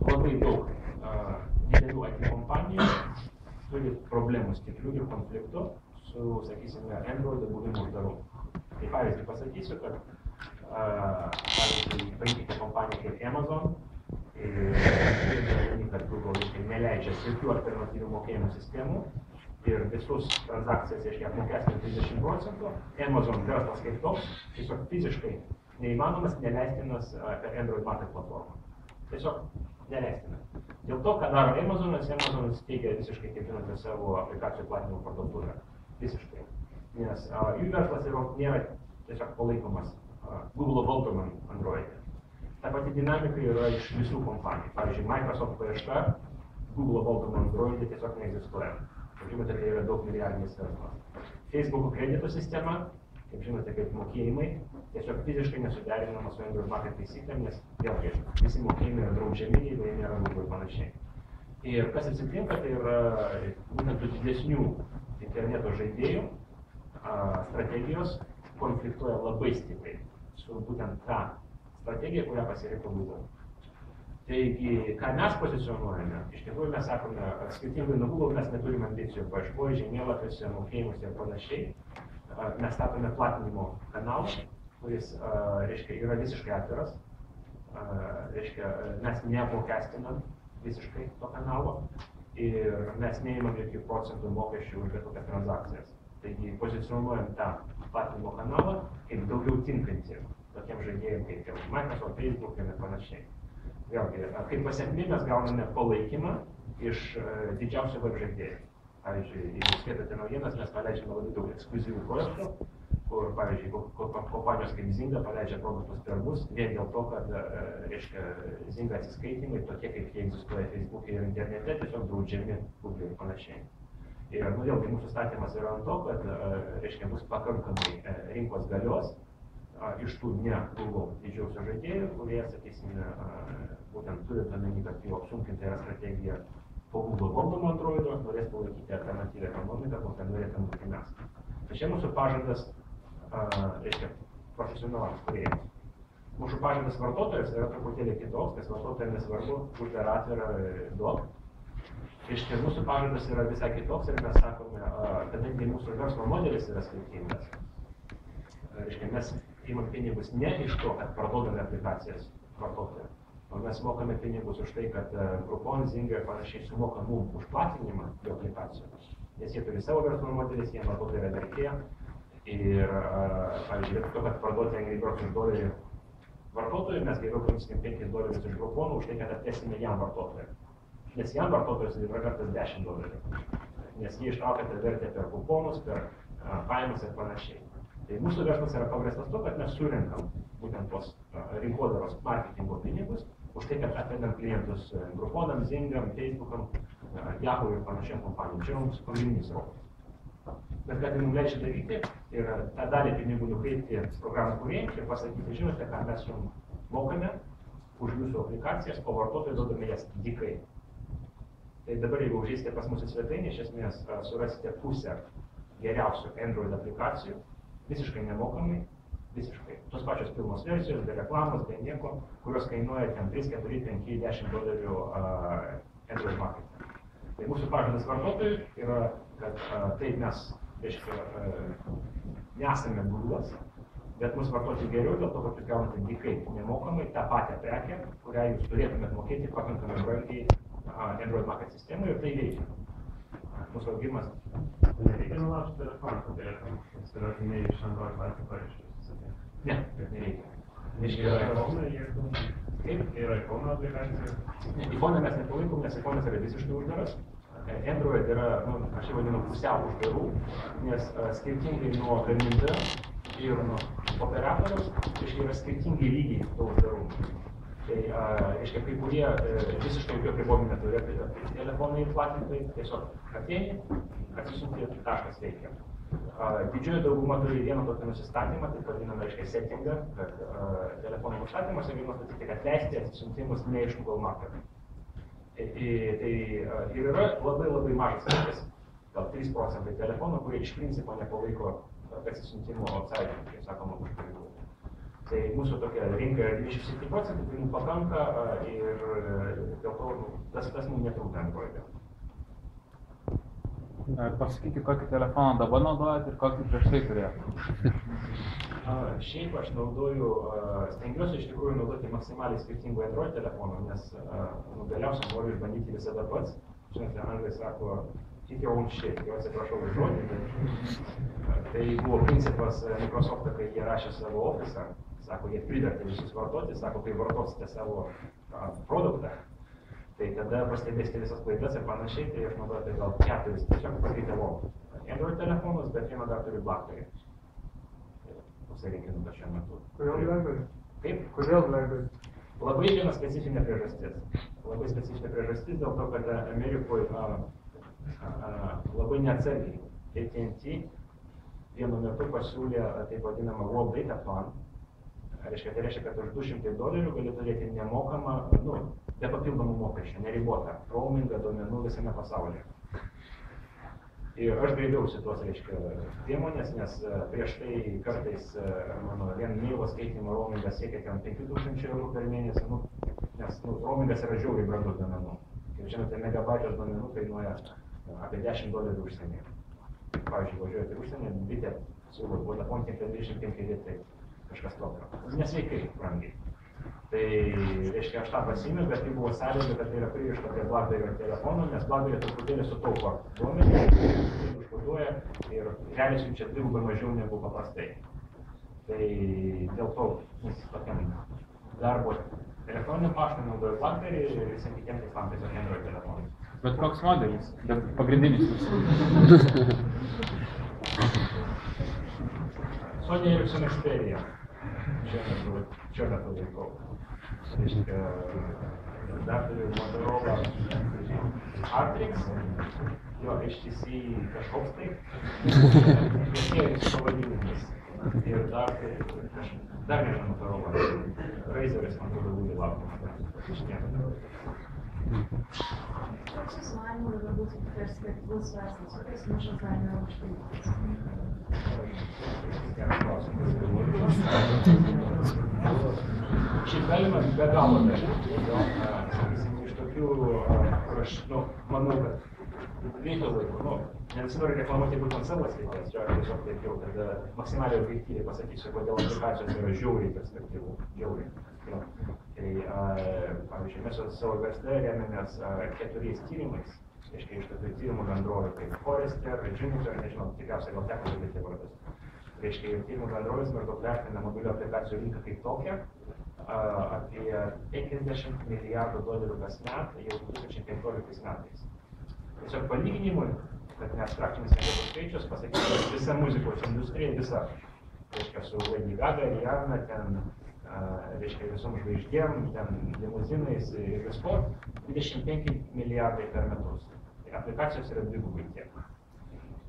labai daug didelių IT kompanijų turi problemų stiprių ir konfliktų su, sakysime, Android buvimu uždaru. Tai pavyzdį pasakysiu, kad pavyzdžiui, paimkite kompaniją kaip Amazon ir kad Google neleidžia jokių alternatyvių mokėjimų sistemų ir visus transakcijas, reiškia, apmokestinti 30%, Amazon verslas kaip toks tiesiog fiziškai neįmanomas, neleistinas per Android Market platformą. Tiesiog neleistinas. Dėl to, ką daro Amazonas teikia visiškai, kaip žinote, savo aplikacijų platinimo parduotuvę. Visiškai. Nes jų verslas nėra tiesiog palaikomas Google valdomam Android'e. Ta pati dinamika yra iš visų kompanijų. Pavyzdžiui, Microsoft paieška Google valdomam Android'e tiesiog neegzistuoja. Kaip žinote, tai yra daug milijardinis verslas. Facebook kredito sistema, kaip žinote, kaip mokėjimai, tiesiog fiziškai nesuderinama su Android Market taisyklėm, nes vėlgi visi mokėjimai yra draudžiami, jeigu jie nėra Google ir panašiai. Ir kas atsitinka, tai yra būtent tų didesnių interneto žaidėjų strategijos konfliktuoja labai stipriai su būtent tą strategiją, kurią pasirinko Google. Taigi, ką mes pozicionuojame, iš tikrųjų mes sakome, skirtingai nuo Google mes neturime ambicijų paieškoje, žemėlapiuose, mokėjimuose ir panašiai. Mes statome platinimo kanalą, kuris, reiškia, yra visiškai atviras, reiškia, mes neapmokestinam visiškai to kanalo ir mes neimam jokių procentų mokesčių už bet kokias transakcijas. Taigi pozicionuojam tą platinimo kanalą kaip daugiau tinkantį tokiem žaidėjim kaip Microsoft, Facebook ir panašiai. Vėlgi, kaip pasiekmi mes gauname palaikymą iš didžiausių web žaidėjų. Pavyzdžiui, jeigu skaitote naujienas, mes paleidžiame labai daug ekskliuzyvių projektų, kur, pavyzdžiui, kompanijos kaip Zynga paleidžia produktus per mus, vien dėl to, kad, reiškia, Zynga atsiskaitimai, tokie kaip jie egzistuoja Facebook'e ir internete, tiesiog draudžiami Google ir panašiai. Ir, vėlgi, mūsų statymas yra ant to, kad, reiškia, bus pakankamai rinkos galios iš tų ne Google didžiausių žaidėjų, kurie, sakysime, būtent turint omeny, kad jau apsunkinta yra strategija po Google valdomo Android'o, norės palaikyti alternatyvią ekonomiką, kokią norėtume būti mes. Tai čia mūsų pažadas, reiškia, profesionalams kūrėjams. Mūsų pažadas vartotojas yra truputėlį kitoks, nes vartotojams nesvarbu, uždara atvira duok. Reiškia, mūsų pažadas yra visai kitoks ir mes sakome, kadangi mūsų verslo modelis yra skirtingas. Reiškia, mes imam pinigus ne iš to, kad parduodame aplikacijas vartotojams, o mes mokame pinigus už tai, kad Groupon, Zynga ir panašiai sumoka mums už platinimą jų aplikacijų. nes jie turi savo verslo modelis, jie vartotojai yra vertė. Ir, pavyzdžiui, vietoj to, kad parduoti Angry Birds už $1 vartotojui, mes geriau paimsime $5 iš gruponų už tai, kad atnešime jam vartotojui. Nes jam vartotojas yra vertas $10. Nes jie ištraukia tą vertę per kuponus, per pajamas ir panašiai. Tai mūsų verslas yra pagrįstas to, kad mes surinkam būtent tos rinkodaros marketingo pinigus už tai, kad atvedam klientus gruponam, Zingam, Facebookam, Yahoo ir panašiam kompanijom. Čia mums pagrindinis rautas. Bet kad mums leidžia daryti, yra tą dalį pinigų nukreipti programų kūrėjams ir pasakyti, žinote, ką mes jums mokame už jūsų aplikacijas, o vartotojai duodame jas dykai. Tai dabar, jeigu užeisite pas mūsų svetainį, iš esmės surasite pusę geriausių Android aplikacijų, visiškai nemokamai, visiškai. Tos pačios pilnos versijos, be reklamos, be nieko, kurios kainuoja ten 3, 4, 5, $10 Android marketing. Tai mūsų pažadas vartotojui yra, kad taip mes, reiškia, nesame Google'as, bet mūsų vartoti geriau dėl to, kad jūs gaunate dykai nemokamai tą patį prekę, kurią jūs turėtumėt mokėti pakankamai brangiai Android market sistemai ir tai veikia. Mūsų augimas. Nereikia nulaužti telefoną, kad telefonas yra ne iš Android market pareiškės. Ne, nereikia. Yra iPhone, kaip yra iPhone aplikacija? iPhone mes nepalaikom, nes iPhone yra visiškai uždaras. Android yra, aš jau vadinu, pusiau uždarų, nes skirtingai nuo gamintojo ir nuo operatoriaus, yra skirtingi lygiai to uždarumo. Tai, reiškia, kai kurie visiškai jokio apribojimų neturi, telefonai platintojai, tiesiog ateini, atsisiunti, taškas veikia. Didžioji dauguma turi vieną tokį nusistatymą, tai vadiname, reiškia, settingą, kad telefono nustatymas ir nustatyti, kad leisti atsisiuntimus ne iš Google Market. Tai ir yra labai mažas kiekis, gal 3% telefonų, kurie iš principo nepalaiko atsisiuntimo outside, kaip sakoma, už pinigų. Tai mūsų tokia rinka yra 27%, tai mums pakanka ir dėl to tas mums netrūksta Android'e. Pasakykit, kokį telefoną dabar naudojat ir kokį prieš tai turėjot? Šiaip aš naudoju, stengiuosi iš tikrųjų naudoti maksimaliai skirtingų Android telefonų, nes galiausiai noriu išbandyti visada pats. Žinote, anglai sako, keep your own shit, jau atsiprašau už žodį, bet tai buvo principas Microsoft'o, kai jie rašė savo ofisą, sako, jie privertė visus vartoti, sako, kai vartosite savo produktą, tai tada pastebėsite visas klaidas ir panašiai, tai aš naudoju tai gal 4, tiesiog pasikeitė Android telefonus, bet vieną dar turiu BlackBerry. Pasirinkinu šiuo metu. Kodėl BlackBerry? Kaip? Kodėl BlackBerry? Labai viena specifinė priežastis. Labai specifinė priežastis dėl to, kad Amerikoje labai neatsargiai AT&T vienu metu pasiūlė taip vadinamą World Data Plan. Tai reiškia, kad už $200 gali turėti nemokamą, be papildomų mokesčių, neribotą roamingą duomenų visame pasaulyje. Ir aš graibiausi tuos, reiškia, priemonės, nes prieš tai kartais mano vien mailo skaitymo roamingas siekia ten €5,000 per mėnesį, nes roamingas yra žiauriai brangus duomenų. Kaip žinote, megabaitas duomenų kainuoja apie $10 užsienyje. Pavyzdžiui, važiuojate užsienį, bitė siūlo Vodafone 25 litai. Kažkas tokio. Nesveikai brangiai. Tai reiškia, aš tą pasiėmiau, bet tai buvo sąlyga, kad tai yra pririšta prie BlackBerry telefono, nes BlackBerry truputėlį sutaupo duomenys, tai užkoduoja ir realiai siunčia dvigubai mažiau negu paprastai. Tai dėl to tokiam darbo elektroniniam paštui naudoju BlackBerry ir visiem kitiem tikslams tiesiog Android telefonai. Bet koks modelis? Bet pagrindinis Sony Ericsson Xperia. Šiuo metu laikau. Reiškia, dar turiu Motorola Artrix, jo HTC kažkoks tai, viešėris pavadinimas. Ir dar nežinau Motorola. Razeris man atrodo būdų laukia. Koks jūsų manymu yra būtų perspektyvus verslas, kokias nišas galime užpildyti? Šiaip galima be galo daryti. Iš tokių, kur aš manau, kad reikia laiko. Nesinori reklamuoti būtent savo srities, čia aš tiesiog taip jau, kad maksimaliai objektyviai pasakysiu, kodėl aplikacijos yra žiauriai perspektyvų. Tai, pavyzdžiui, mes savo versle remiamės 4 tyrimais, reiškia, iš tokių tyrimų bendrovių kaip Forrester, Juniper, nežinau, tikriausiai gal teko girdėti vardus. Reiškia, ir tyrimų bendrovės maždaug vertina mobilių aplikacijų rinką kaip tokią apie $50 milijardų kasmet jau 2015 metais. Tiesiog palyginimui, kad neabstraktinis medžiagų skaičius, pasakyti, kad visa muzikos industrija, visa, reiškia, su Lady Gaga, Rihanna, ten, reiškia, visom žvaigždėm, ten limuzinais ir visko, 25 milijardai per metus. Aplikacijos yra dvigubai tiek.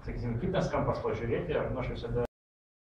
Sakysim, kitas kampas pažiūrėti, aš visada